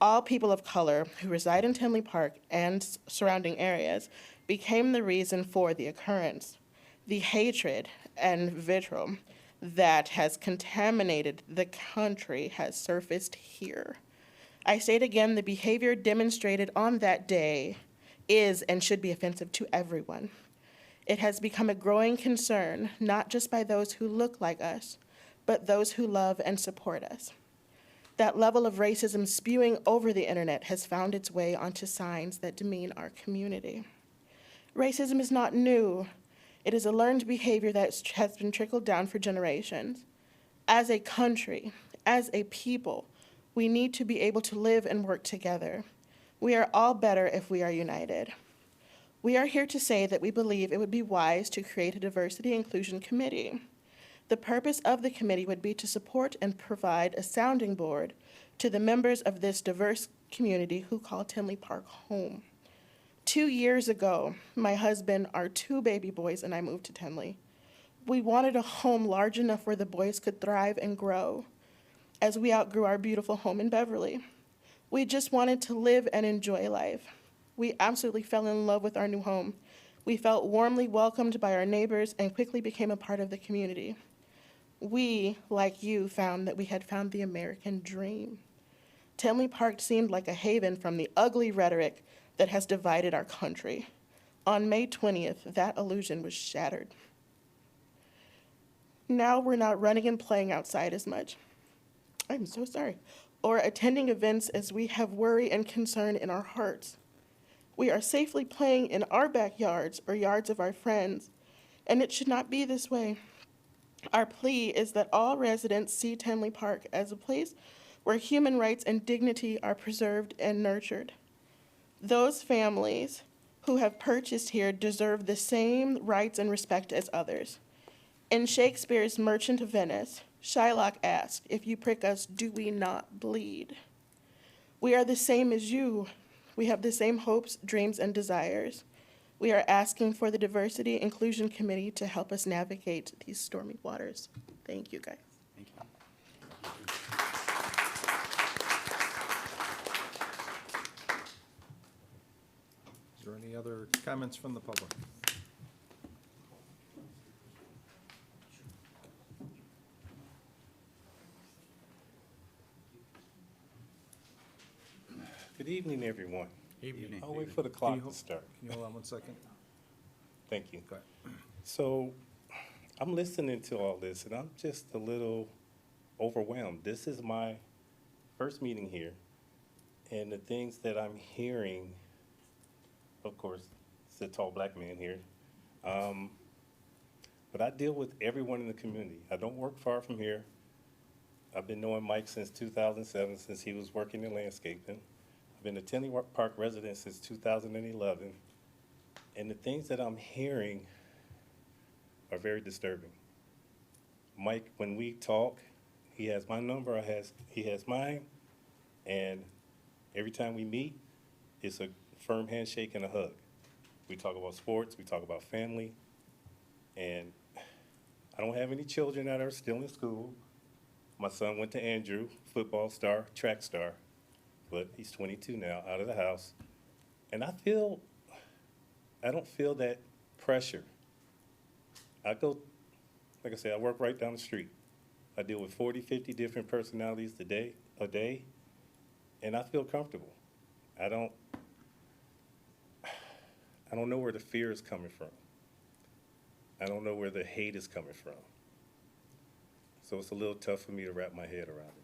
All people of color who reside in Tinley Park and surrounding areas became the reason for the occurrence. The hatred and vitriol that has contaminated the country has surfaced here. I state again, the behavior demonstrated on that day is and should be offensive to everyone. It has become a growing concern, not just by those who look like us, but those who love and support us. That level of racism spewing over the internet has found its way onto signs that demean our community. Racism is not new. It is a learned behavior that has been trickled down for generations. As a country, as a people, we need to be able to live and work together. We are all better if we are united. We are here to say that we believe it would be wise to create a diversity inclusion committee. The purpose of the committee would be to support and provide a sounding board to the members of this diverse community who call Tinley Park home. 2 years ago, my husband, our 2 baby boys, and I moved to Tinley. We wanted a home large enough where the boys could thrive and grow, as we outgrew our beautiful home in Beverly. We just wanted to live and enjoy life. We absolutely fell in love with our new home. We felt warmly welcomed by our neighbors and quickly became a part of the community. We, like you, found that we had found the American dream. Tinley Park seemed like a haven from the ugly rhetoric that has divided our country. On May 20th, that illusion was shattered. Now we're not running and playing outside as much. I'm so sorry. Or attending events as we have worry and concern in our hearts. We are safely playing in our backyards or yards of our friends, and it should not be this way. Our plea is that all residents see Tinley Park as a place where human rights and dignity are preserved and nurtured. Those families who have purchased here deserve the same rights and respect as others. In Shakespeare's Merchant of Venice, Shylock asked, "If you prick us, do we not bleed?" We are the same as you. We have the same hopes, dreams, and desires. We are asking for the Diversity Inclusion Committee to help us navigate these stormy waters. Thank you, guys. Thank you. Is there any other comments from the public? Good evening, everyone. Evening. I'll wait for the clock to start. Can you hold on one second? Thank you. So I'm listening to all this, and I'm just a little overwhelmed. This is my first meeting here, and the things that I'm hearing, of course, it's a tall black man here, but I deal with everyone in the community. I don't work far from here. I've been knowing Mike since 2007, since he was working in landscaping. I've been a Tinley Park resident since 2011, and the things that I'm hearing are very disturbing. Mike, when we talk, he has my number, he has mine, and every time we meet, it's a firm handshake and a hug. We talk about sports, we talk about family, and I don't have any children that are still in school. My son went to Andrew, football star, track star, but he's 22 now, out of the house. And I don't feel that pressure. I go, like I said, I work right down the street. I deal with 40, 50 different personalities a day, and I feel comfortable. I don't know where the fear is coming from. I don't know where the hate is coming from. So it's a little tough for me to wrap my head around it.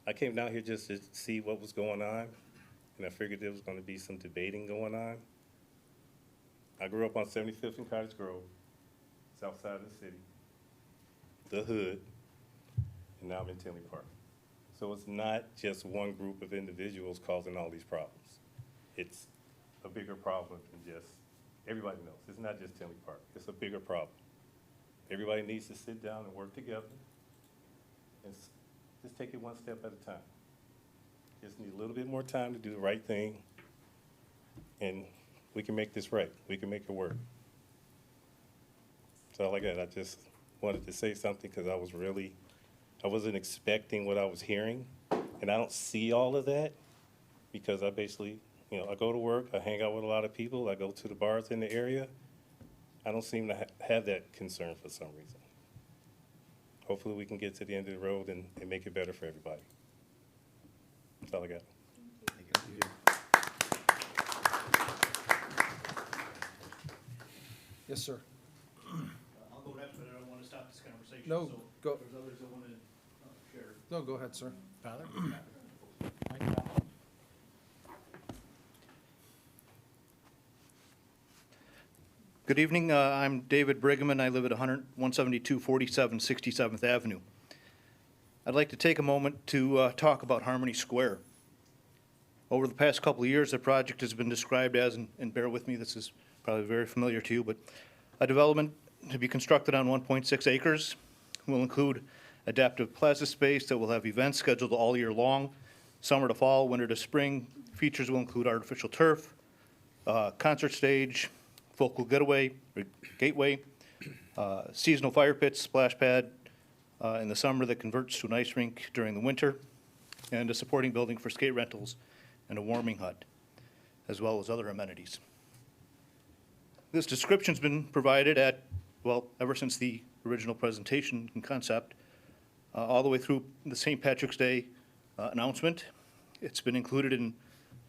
I came down here just to see what was going on, and I figured there was going to be some debating going on. I grew up on 75th and Cottage Grove, south side of the city, the hood, and now I'm in Tinley Park. So it's not just one group of individuals causing all these problems. It's a bigger problem than just, everybody knows, it's not just Tinley Park, it's a bigger problem. Everybody needs to sit down and work together and just take it one step at a time. Just need a little bit more time to do the right thing, and we can make this right. We can make it work. So like that, I just wanted to say something because I wasn't expecting what I was hearing, and I don't see all of that because I basically, I go to work, I hang out with a lot of people, I go to the bars in the area. I don't seem to have that concern for some reason. Hopefully we can get to the end of the road and make it better for everybody. That's all I got. Yes, sir. I'll go next, but I don't want to stop this conversation. No, so go. if there's others that want to share. No, go ahead, sir. Father? Good evening. I'm David Brigham. I live at 172 47 67th Avenue. I'd like to take a moment to talk about Harmony Square. Over the past couple of years, the project has been described as, and bear with me, this is probably very familiar to you, but a development to be constructed on 1.6 acres will include adaptive plaza space that will have events scheduled all year long, summer to fall, winter to spring. Features will include artificial turf, concert stage, focal gateway, seasonal fire pits, splash pad in the summer that converts to an ice rink during the winter, and a supporting building for skate rentals and a warming hut, as well as other amenities. This description's been provided ever since the original presentation and concept, all the way through the St. Patrick's Day announcement. It's been included in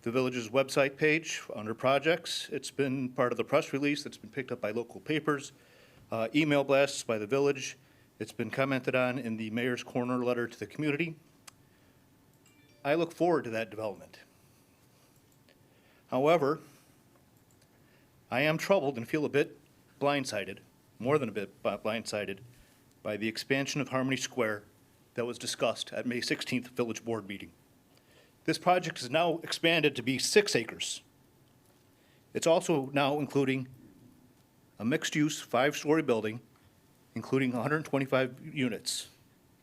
the village's website page under projects. It's been part of the press release that's been picked up by local papers, email blasts by the village. It's been commented on in the mayor's corner letter to the community. I look forward to that development. However, I am troubled and feel a bit blindsided, more than a bit blindsided, by the expansion of Harmony Square that was discussed at May 16th Village Board meeting. This project is now expanded to be 6 acres. It's also now including a mixed-use 5-story building, including 125 units,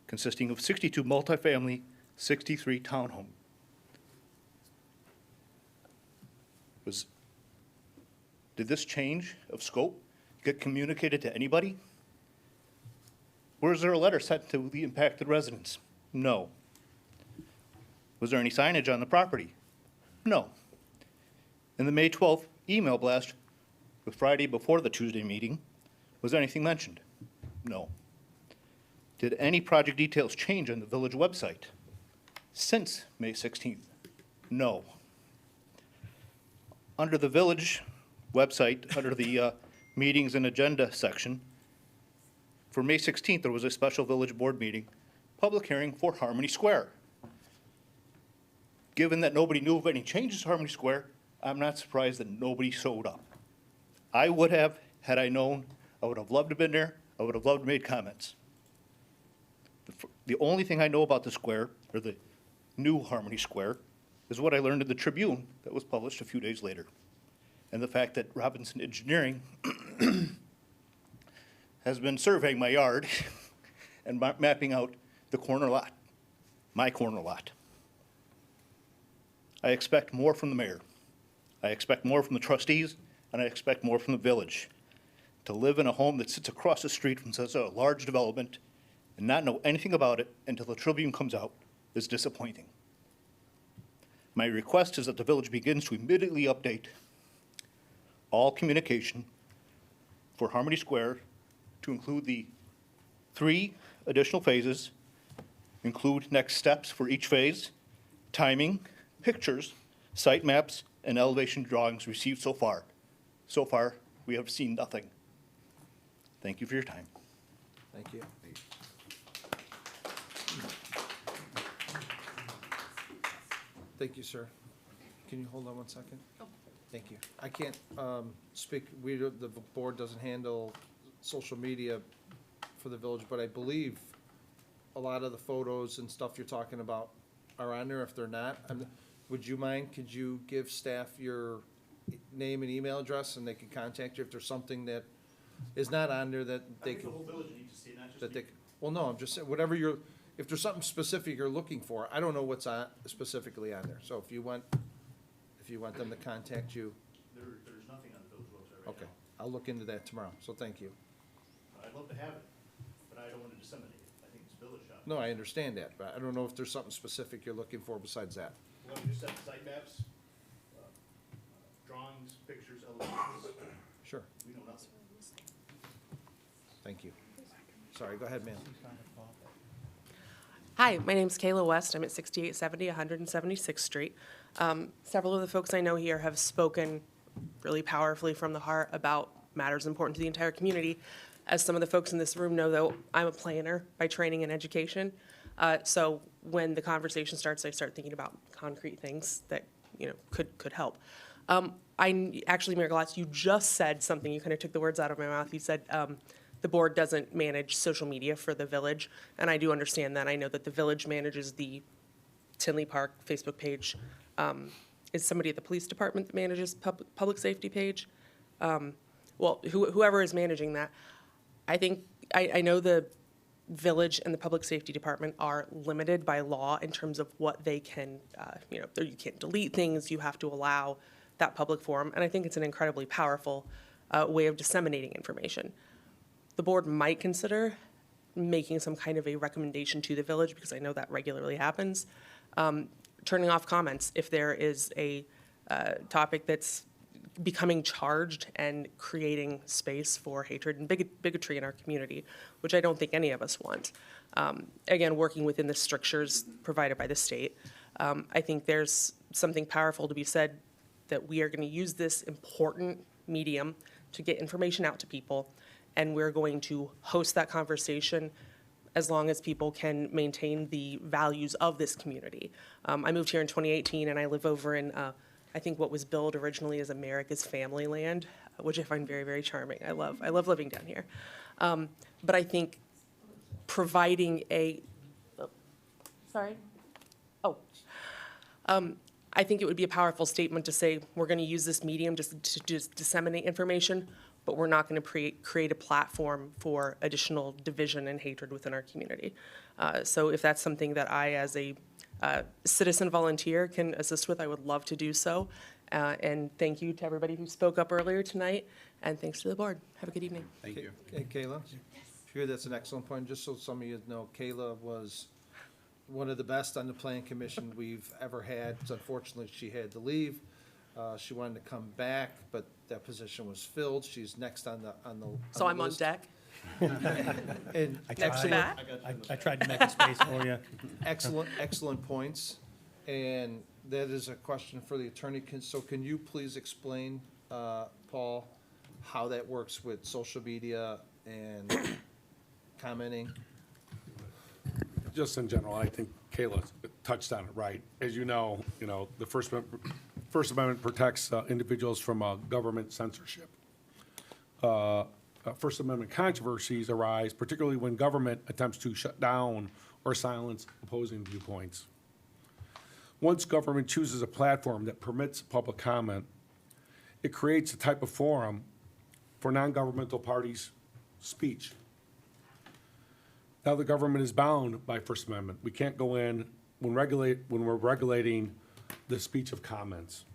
consisting of 62 multifamily, 63 townhome. Did this change of scope get communicated to anybody? Was there a letter sent to the impacted residents? No. Was there any signage on the property? No. In the May 12th email blast, the Friday before the Tuesday meeting, was anything mentioned? No. Did any project details change on the village website since May 16th? No. Under the village website, under the meetings and agenda section, for May 16th, there was a special village board meeting, public hearing for Harmony Square. Given that nobody knew of any changes to Harmony Square, I'm not surprised that nobody showed up. I would have, had I known, I would have loved to have been there, I would have loved to have made comments. The only thing I know about the square, or the new Harmony Square, is what I learned in the Tribune that was published a few days later. And the fact that Robinson Engineering has been surveying my yard and mapping out the corner lot, my corner lot. I expect more from the mayor. I expect more from the trustees, and I expect more from the village. To live in a home that sits across the street from such a large development and not know anything about it until the Tribune comes out is disappointing. My request is that the village begins to immediately update all communication for Harmony Square to include the 3 additional phases, include next steps for each phase, timing, pictures, site maps, and elevation drawings received so far. So far, we have seen nothing. Thank you for your time. Thank you. Thank you, sir. Can you hold on one second? Thank you. I can't speak, the board doesn't handle social media for the village, but I believe a lot of the photos and stuff you're talking about are on there. If they're not, would you mind, could you give staff your name and email address and they can contact you if there's something that is not on there that they can? The whole village needs to see, not just That they, well, no, I'm just saying, whatever you're, if there's something specific you're looking for, I don't know what's on, specifically on there. So if you want them to contact you, There's nothing on the village website right okay, I'll look into that tomorrow, so thank you. now. I'd love to have it, but I don't want to disseminate it. I think it's village shop. No, I understand that, but I don't know if there's something specific you're looking for besides that. Well, we just have site maps, drawings, pictures, elevations. Sure, We know nothing. thank you. Sorry, go ahead, ma'am. Hi, my name's Kayla West. I'm at 6870 176th Street. Several of the folks I know here have spoken really powerfully from the heart about matters important to the entire community. As some of the folks in this room know, though, I'm a planner by training and education. So when the conversation starts, I start thinking about concrete things that, could help. Actually, Mayor Glatz, you just said something. You kind of took the words out of my mouth. You said the board doesn't manage social media for the village, and I do understand that. I know that the village manages the Tinley Park Facebook page. Is somebody at the police department that manages public safety page? Well, whoever is managing that. I think, I know the village and the public safety department are limited by law in terms of what they can, you can't delete things, you have to allow that public forum, and I think it's an incredibly powerful way of disseminating information. The board might consider making some kind of a recommendation to the village, because I know that regularly happens, turning off comments if there is a topic that's becoming charged and creating space for hatred and bigotry in our community, which I don't think any of us want. Again, working within the strictures provided by the state, I think there's something powerful to be said that we are going to use this important medium to get information out to people, and we're going to host that conversation as long as people can maintain the values of this community. I moved here in 2018, and I live over in I think what was billed originally as America's Family Land, which I find very, very charming. I love living down here. But I think providing I think it would be a powerful statement to say we're going to use this medium to just disseminate information, but we're not going to create a platform for additional division and hatred within our community. So if that's something that I, as a citizen volunteer, can assist with, I would love to do so. And thank you to everybody who spoke up earlier tonight, and thanks to the board. Have a good evening. Thank you. Hey, Kayla? Sure, that's an excellent point. Just so some of you know, Kayla was one of the best on the plan commission we've ever had. Unfortunately, she had to leave. She wanted to come back, but that position was filled. She's next on the So I'm on list. deck? And I tried to make a space for you. Excellent points. And that is a question for the attorney. So can you please explain, Paul, how that works with social media and commenting? Just in general, I think Kayla touched on it right. As you know, the First Amendment protects individuals from government censorship. First Amendment controversies arise particularly when government attempts to shut down or silence opposing viewpoints. Once government chooses a platform that permits public comment, it creates a type of forum for non-governmental parties' speech. Now the government is bound by First Amendment. We can't go in when we're regulating the speech of comments.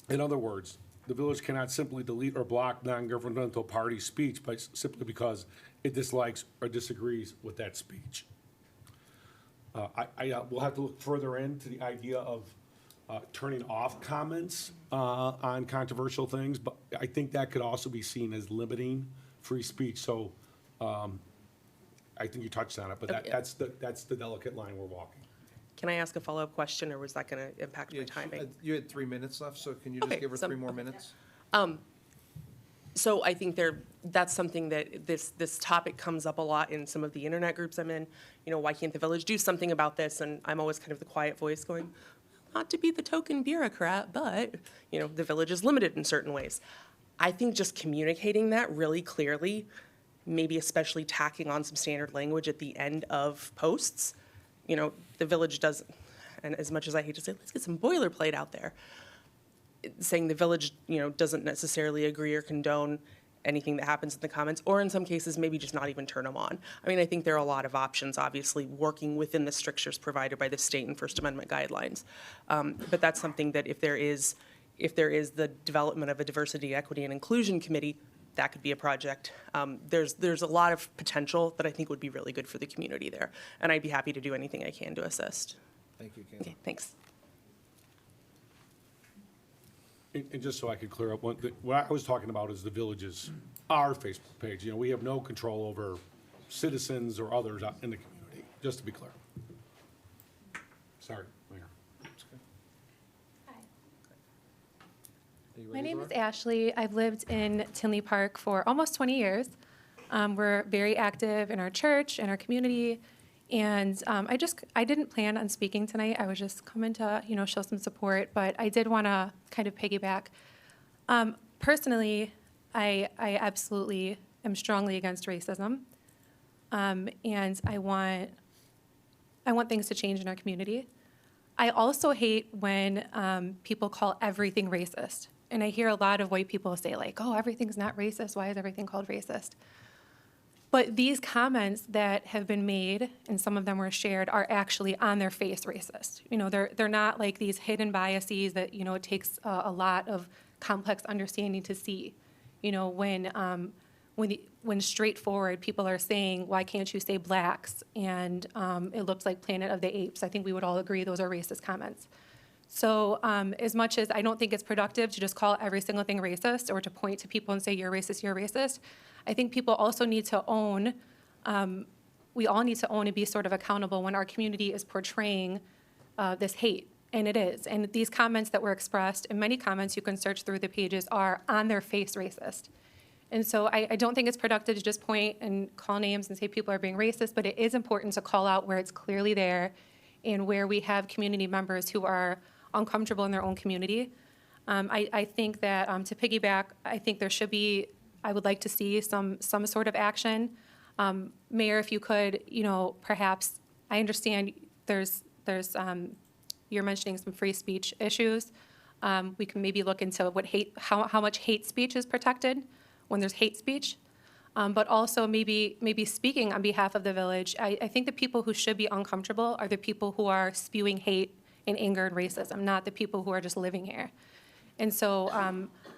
In other words, the village cannot simply delete or block non-governmental party speech simply because it dislikes or disagrees with that speech. We'll have to look further into the idea of turning off comments on controversial things, but I think that could also be seen as limiting free speech. So I think you touched on it, but that's the delicate line we're walking. Can I ask a follow-up question, or was that going to impact my timing? You had 3 minutes left, so can you just give her 3 more minutes? So I think that's something that this topic comes up a lot in some of the internet groups I'm in. Why can't the village do something about this? And I'm always kind of the quiet voice going, not to be the token bureaucrat, but the village is limited in certain ways. I think just communicating that really clearly, maybe especially tacking on some standard language at the end of posts. The village does, and as much as I hate to say, let's get some boilerplate out there, saying the village, doesn't necessarily agree or condone anything that happens in the comments, or in some cases, maybe just not even turn them on. I mean, I think there are a lot of options, obviously, working within the strictures provided by the state and First Amendment guidelines. But that's something that if there is the development of a diversity, equity, and inclusion committee, that could be a project. There's a lot of potential that I think would be really good for the community there, and I'd be happy to do anything I can to assist. Thank you, Kayla. Okay, thanks. And just so I could clear up, what I was talking about is the village's, our Facebook page. We have no control over citizens or others out in the community, just to be clear. Sorry, Mayor. My name is Ashley. I've lived in Tinley Park for almost 20 years. We're very active in our church and our community. And I didn't plan on speaking tonight. I was just coming to, show some support, but I did want to kind of piggyback. Personally, I absolutely am strongly against racism. And I want things to change in our community. I also hate when people call everything racist. And I hear a lot of white people say like, oh, everything's not racist. Why is everything called racist? But these comments that have been made, and some of them were shared, are actually on their face racist. They're not like these hidden biases that, it takes a lot of complex understanding to see. When straightforward people are saying, why can't you say blacks? And it looks like Planet of the Apes. I think we would all agree those are racist comments. So as much as I don't think it's productive to just call every single thing racist or to point to people and say, you're racist, I think people also need to own, we all need to own and be sort of accountable when our community is portraying this hate, and it is. And these comments that were expressed, and many comments you can search through the pages, are on their face racist. And so I don't think it's productive to just point and call names and say people are being racist, but it is important to call out where it's clearly there and where we have community members who are uncomfortable in their own community. I think that to piggyback, I think there should be, I would like to see some sort of action. Mayor, if you could, perhaps, I understand you're mentioning some free speech issues. We can maybe look into how much hate speech is protected when there's hate speech. But also maybe speaking on behalf of the village, I think the people who should be uncomfortable are the people who are spewing hate and anger and racism, not the people who are just living here. And so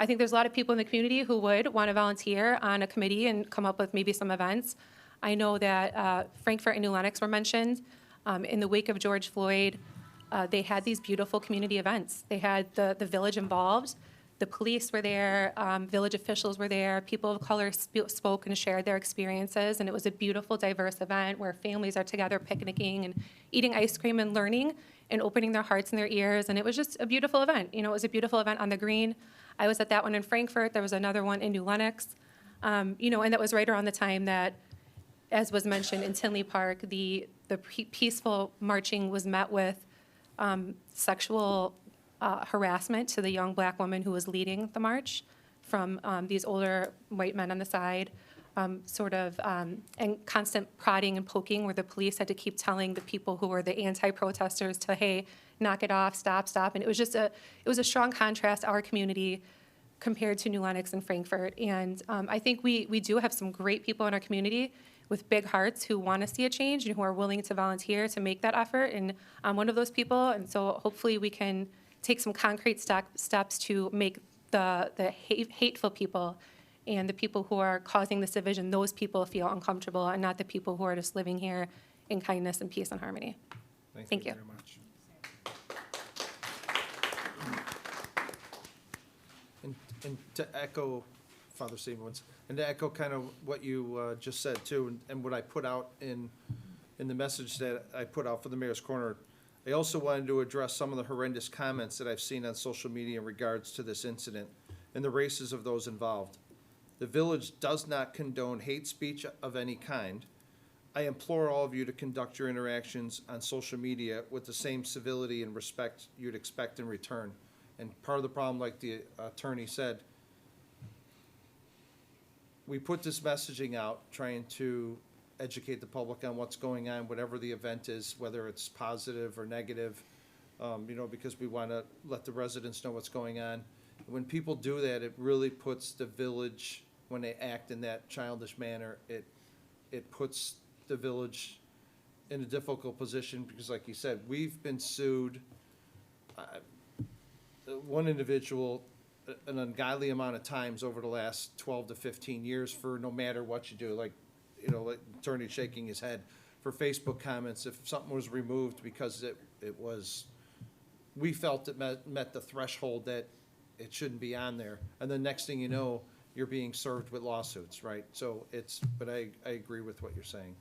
I think there's a lot of people in the community who would want to volunteer on a committee and come up with maybe some events. I know that Frankfurt and New Lenox were mentioned. In the wake of George Floyd, they had these beautiful community events. They had the village involved. The police were there, village officials were there, people of color spoke and shared their experiences, and it was a beautiful, diverse event where families are together picnicking and eating ice cream and learning and opening their hearts and their ears. And it was just a beautiful event. You know, it was a beautiful event on the green. I was at that one in Frankfurt. There was another one in New Lenox. You know, and that was right around the time that, as was mentioned in Tinley Park, the peaceful marching was met with sexual harassment to the young black woman who was leading the march from these older white men on the side, and constant prodding and poking where the police had to keep telling the people who were the anti-protesters to, hey, knock it off, stop. And it was just it was a strong contrast, our community compared to New Lenox and Frankfurt. And I think we do have some great people in our community with big hearts who want to see a change and who are willing to volunteer to make that effort. And I'm one of those people. And so hopefully we can take some concrete steps to make the hateful people and the people who are causing this division, those people feel uncomfortable and not the people who are just living here in kindness and peace and harmony. Thank you. Very much. And to echo Father Siemens, and to echo kind of what you just said too, and what I put out in the message that I put out for the Mayor's Corner, I also wanted to address some of the horrendous comments that I've seen on social media in regards to this incident and the races of those involved. The village does not condone hate speech of any kind. I implore all of you to conduct your interactions on social media with the same civility and respect you'd expect in return. And part of the problem, like the attorney said, we put this messaging out trying to educate the public on what's going on, whatever the event is, whether it's positive or negative, you know, because we want to let the residents know what's going on. When people do that, it really puts the village, when they act in that childish manner, it puts the village in a difficult position because, like you said, we've been sued. One individual an ungodly amount of times over the last 12 to 15 years for no matter what you do, like, you know, like attorney shaking his head, for Facebook comments, if something was removed because it was, we felt it met the threshold that it shouldn't be on there. And the next thing you know, you're being served with lawsuits, right? So it's, but I agree with what you're saying.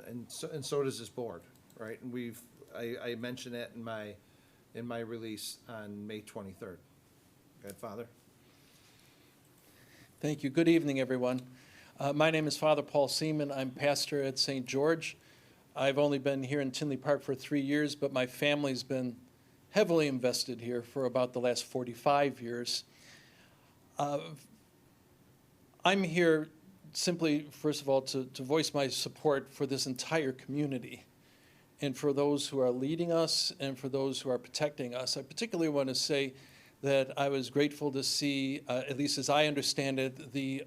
And so does this board, right? And I mentioned that in my release on May 23rd. Go ahead, Father. Thank you. Good evening, everyone. My name is Father Paul Seaman. I'm pastor at St. George. I've only been here in Tinley Park for 3 years, but my family's been heavily invested here for about the last 45 years. I'm here simply, first of all, to voice my support for this entire community and for those who are leading us and for those who are protecting us. I particularly want to say that I was grateful to see, at least as I understand it, the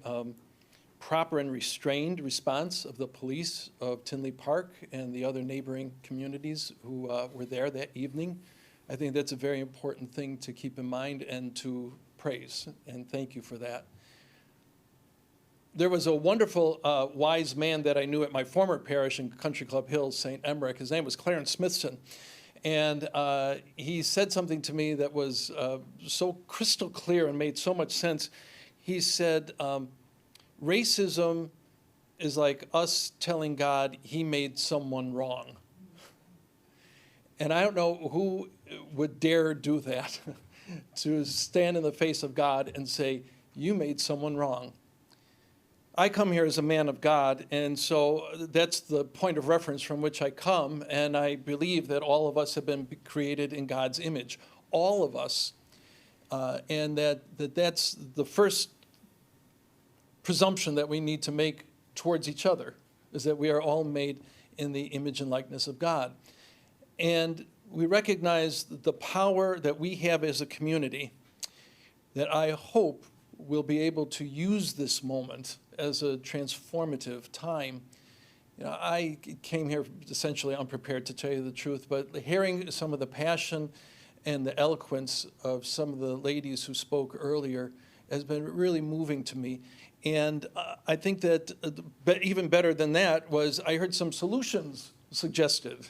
proper and restrained response of the police of Tinley Park and the other neighboring communities who were there that evening. I think that's a very important thing to keep in mind and to praise, and thank you for that. There was a wonderful wise man that I knew at my former parish in Country Club Hills, St. Emmerich. His name was Clarence Smithson. And he said something to me that was so crystal clear and made so much sense. He said, racism is like us telling God he made someone wrong. And I don't know who would dare do that, to stand in the face of God and say, you made someone wrong. I come here as a man of God, and so that's the point of reference from which I come, and I believe that all of us have been created in God's image, all of us, and that's the first presumption that we need to make towards each other, is that we are all made in the image and likeness of God. And we recognize the power that we have as a community, that I hope we'll be able to use this moment as a transformative time. You know, I came here essentially unprepared, to tell you the truth, but hearing some of the passion and the eloquence of some of the ladies who spoke earlier has been really moving to me. And I think that even better than that was I heard some solutions suggested.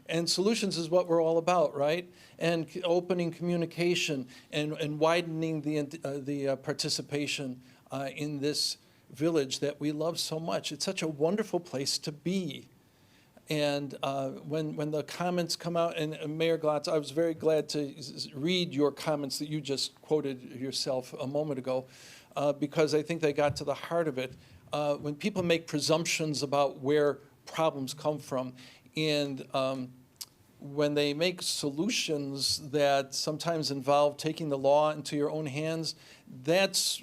And solutions is what we're all about, right? And opening communication and widening the participation in this village that we love so much. It's such a wonderful place to be. And when the comments come out, and Mayor Glotz, I was very glad to read your comments that you just quoted yourself a moment ago, because I think they got to the heart of it. When people make presumptions about where problems come from, and when they make solutions that sometimes involve taking the law into your own hands, that's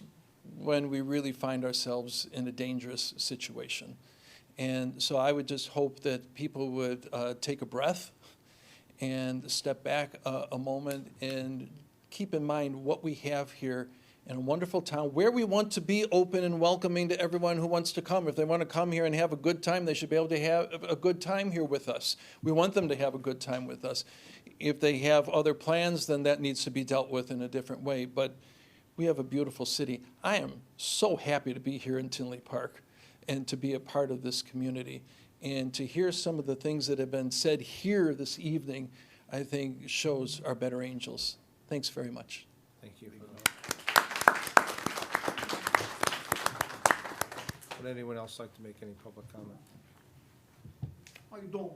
when we really find ourselves in a dangerous situation. And so I would just hope that people would take a breath and step back a moment and keep in mind what we have here in a wonderful town where we want to be open and welcoming to everyone who wants to come. If they want to come here and have a good time, they should be able to have a good time here with us. We want them to have a good time with us. If they have other plans, then that needs to be dealt with in a different way. But we have a beautiful city. I am so happy to be here in Tinley Park and to be a part of this community. And to hear some of the things that have been said here this evening, I think shows our better angels. Thanks very much. Thank you. Would anyone else like to make any public comment? How you doing?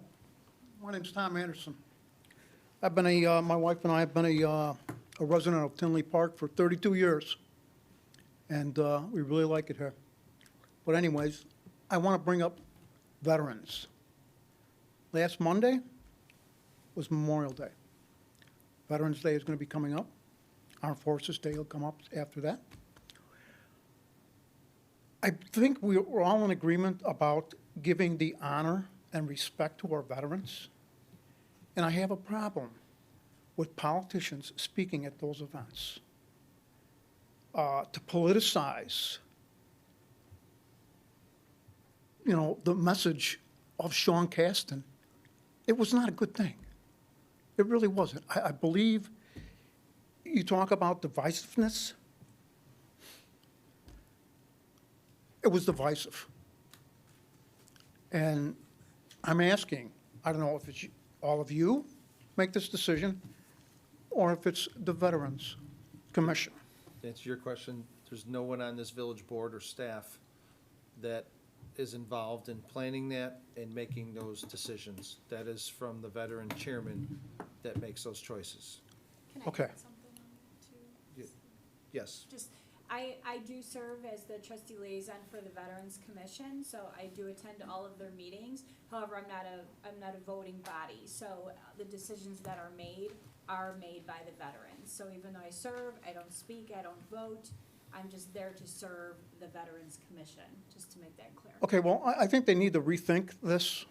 My name's Tom Anderson. I've been my wife and I have been a resident of Tinley Park for 32 years, and we really like it here. But anyways, I want to bring up veterans. Last Monday was Memorial Day. Veterans Day is going to be coming up. Armed Forces Day will come up after that. I think we're all in agreement about giving the honor and respect to our veterans. And I have a problem with politicians speaking at those events. To politicize, you know, the message of Sean Caston, it was not a good thing. It really wasn't. I believe you talk about divisiveness. It was divisive. And I'm asking, I don't know if it's all of you make this decision or if it's the Veterans Commission. To answer your question, there's no one on this village board or staff that is involved in planning that and making those decisions. That is from the veteran chairman that makes those choices. Can I Okay. add something on that too? Yes. Just, I do serve as the trustee liaison for the Veterans Commission, so I do attend all of their meetings. However, I'm not a voting body, so the decisions that are made by the veterans. So even though I serve, I don't speak, I don't vote, I'm just there to serve the Veterans Commission, just to make that clear. Okay, well, I think they need to rethink this.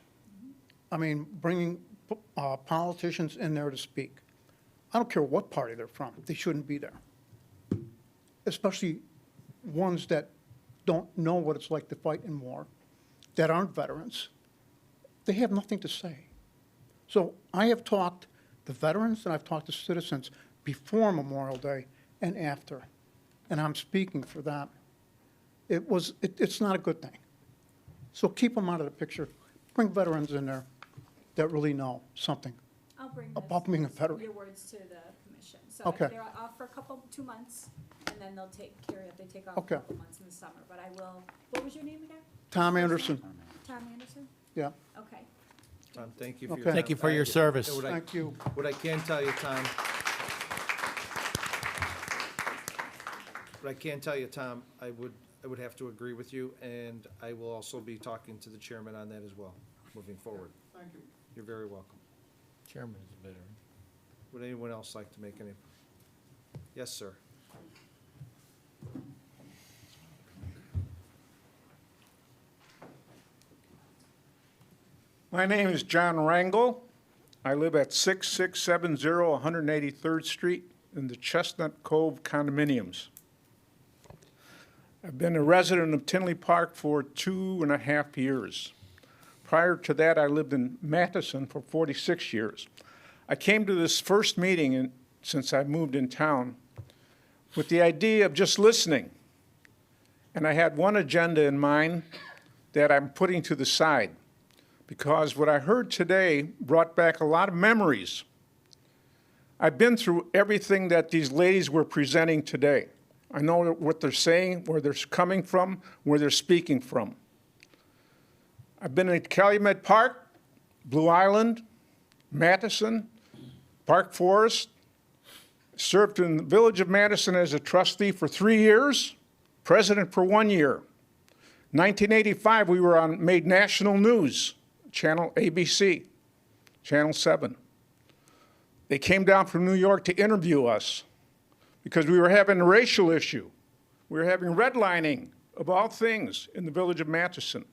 I mean, bringing politicians in there to speak. I don't care what party they're from, they shouldn't be there. Especially ones that don't know what it's like to fight in war, that aren't veterans. They have nothing to say. So I have talked to veterans and I've talked to citizens before Memorial Day and after, and I'm speaking for them. It's not a good thing. So keep them out of the picture. Bring veterans in there that really know something I'll bring about being a veteran. your words to the commission. So Okay. they're off for 2 months, and then they'll take they take off Okay. a couple months in the summer. But I will, what was your name again? Tom Anderson, Tom Anderson? yeah. Okay. Tom, thank you for your Okay. time. Thank you for your service. Thank you. What I can tell you, Tom, I would have to agree with you, and I will also be talking to the chairman on that as well, moving forward. Thank you. You're very welcome. Chairman is a veteran. Would anyone else like to make any? Yes, sir. My name is John Rangel. I live at 6670 183rd Street in the Chestnut Cove condominiums. I've been a resident of Tinley Park for 2.5 years. Prior to that, I lived in Matheson for 46 years. I came to this first meeting since I moved in town with the idea of just listening. And I had one agenda in mind that I'm putting to the side, because what I heard today brought back a lot of memories. I've been through everything that these ladies were presenting today. I know what they're saying, where they're coming from, where they're speaking from. I've been in Calumet Park Blue Island, Madison, Park Forest. Served in the Village of Madison as a trustee for 3 years, president for 1 year. 1985, we were made national news, channel ABC, channel 7. They came down from New York to interview us because we were having a racial issue. We were having redlining of all things in the Village of Madison.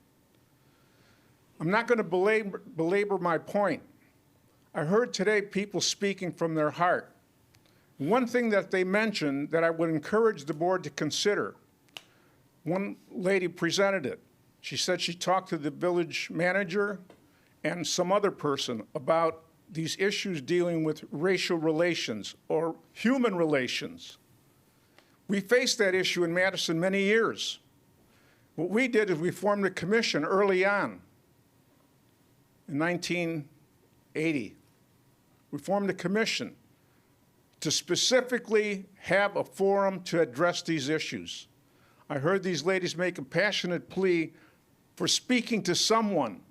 I'm not going to belabor my point. I heard today people speaking from their heart. One thing that they mentioned that I would encourage the board to consider, one lady presented it. She said she talked to the village manager and some other person about these issues dealing with racial relations or human relations. We faced that issue in Madison many years. What we did is we formed a commission early on in 1980. We formed a commission to specifically have a forum to address these issues. I heard these ladies make a passionate plea for speaking to someone.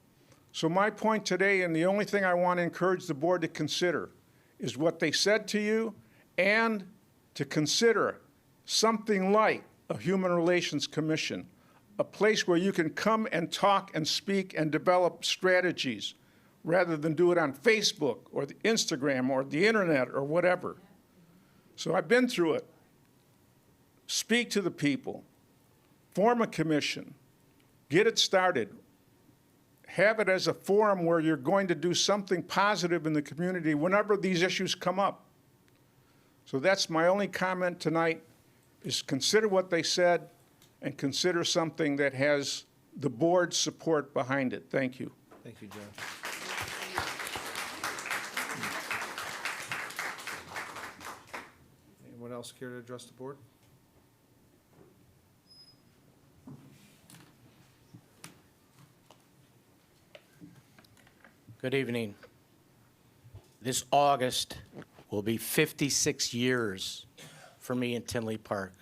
So my point today, and the only thing I want to encourage the board to consider, is what they said to you and to consider something like a Human Relations Commission, a place where you can come and talk and speak and develop strategies rather than do it on Facebook or the Instagram or the internet or whatever. So I've been through it. Speak to the people, form a commission, get it started, have it as a forum where you're going to do something positive in the community whenever these issues come up. So that's my only comment tonight, is consider what they said and consider something that has the board's support behind it. Thank you. Thank you, John. Anyone else care to address the board? Good evening. This August will be 56 years for me in Tinley Park.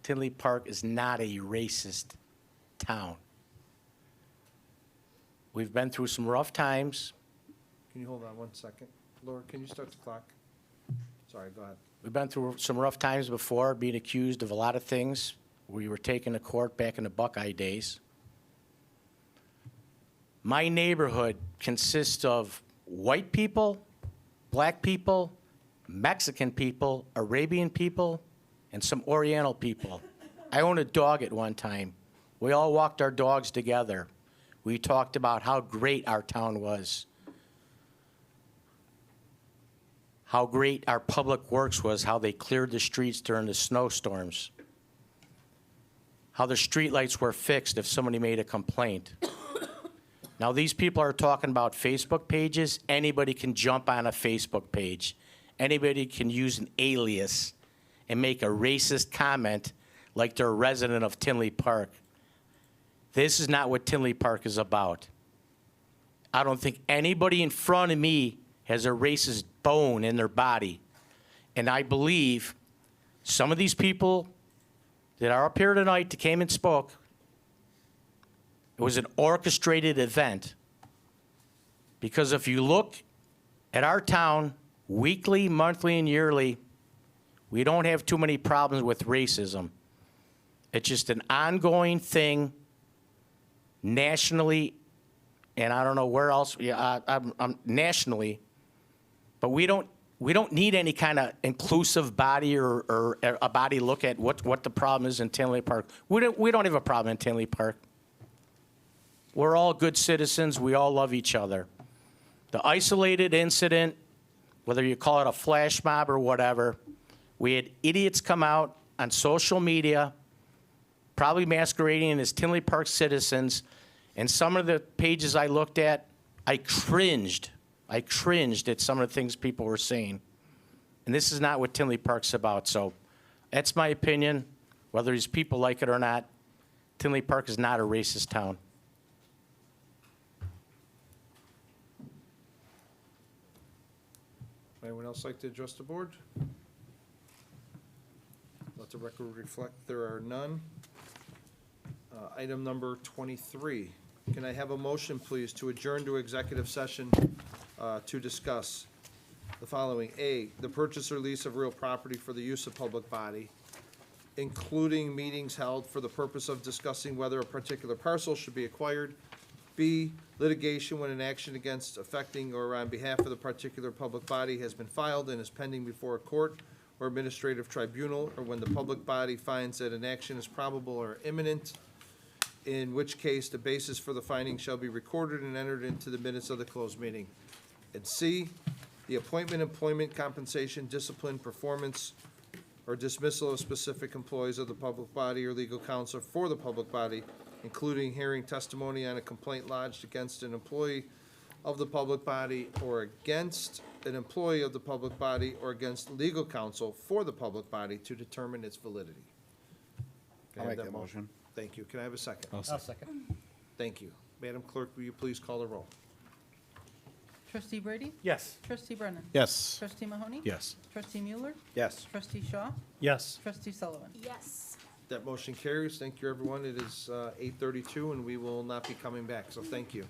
Tinley Park is not a racist town. We've been through some rough times. Can you hold on 1 second? Laura, can you start the clock? Sorry, go ahead. We've been through some rough times before, being accused of a lot of things. We were taken to court back in the Buckeye days. My neighborhood consists of white people, black people, Mexican people, Arabian people, and some Oriental people. I owned a dog at one time. We all walked our dogs together. We talked about how great our town was, how great our public works was, how they cleared the streets during the snowstorms, how the streetlights were fixed if somebody made a complaint. Now, these people are talking about Facebook pages. Anybody can jump on a Facebook page. Anybody can use an alias and make a racist comment like they're a resident of Tinley Park. This is not what Tinley Park is about. I don't think anybody in front of me has a racist bone in their body. And I believe some of these people that are up here tonight that came and spoke, it was an orchestrated event. Because if you look at our town, weekly, monthly, and yearly, we don't have too many problems with racism. It's just an ongoing thing nationally, and I don't know where else, I'm nationally, but we don't need any kind of inclusive body or a body look at what the problem is in Tinley Park. We don't have a problem in Tinley Park. We're all good citizens. We all love each other. The isolated incident, whether you call it a flash mob or whatever, we had idiots come out on social media, probably masquerading as Tinley Park citizens, and some of the pages I looked at, I cringed. I cringed at some of the things people were saying. And this is not what Tinley Park's about. So that's my opinion. Whether these people like it or not, Tinley Park is not a racist town. Anyone else like to address the board? Let the record reflect there are none. Item number 23, Can I have a motion, please, to adjourn to executive session to discuss the following? A, the purchase or lease of real property for the use of public body, including meetings held for the purpose of discussing whether a particular parcel should be acquired. B, litigation when an action against affecting or on behalf of the particular public body has been filed and is pending before a court or administrative tribunal, or when the public body finds that an action is probable or imminent, in which case the basis for the finding shall be recorded and entered into the minutes of the closed meeting. And C, the appointment, employment, compensation, discipline, performance, or dismissal of specific employees of the public body or legal counsel for the public body, including hearing testimony on a complaint lodged against an employee of the public body or against an employee of the public body or against legal counsel for the public body to determine its validity. Can I I'll have make that motion. Thank you. Can I have a second? I'll second. Thank you. Madam Clerk, will you please call the roll? Trustee Brady? Yes. Trustee Brennan? Yes. Trustee Mahoney? Yes. Trustee Mueller? Yes. Trustee Shaw? Yes. Trustee Sullivan? Yes. That motion carries. Thank you, everyone. It is 8:32, and we will not be coming back, so thank you.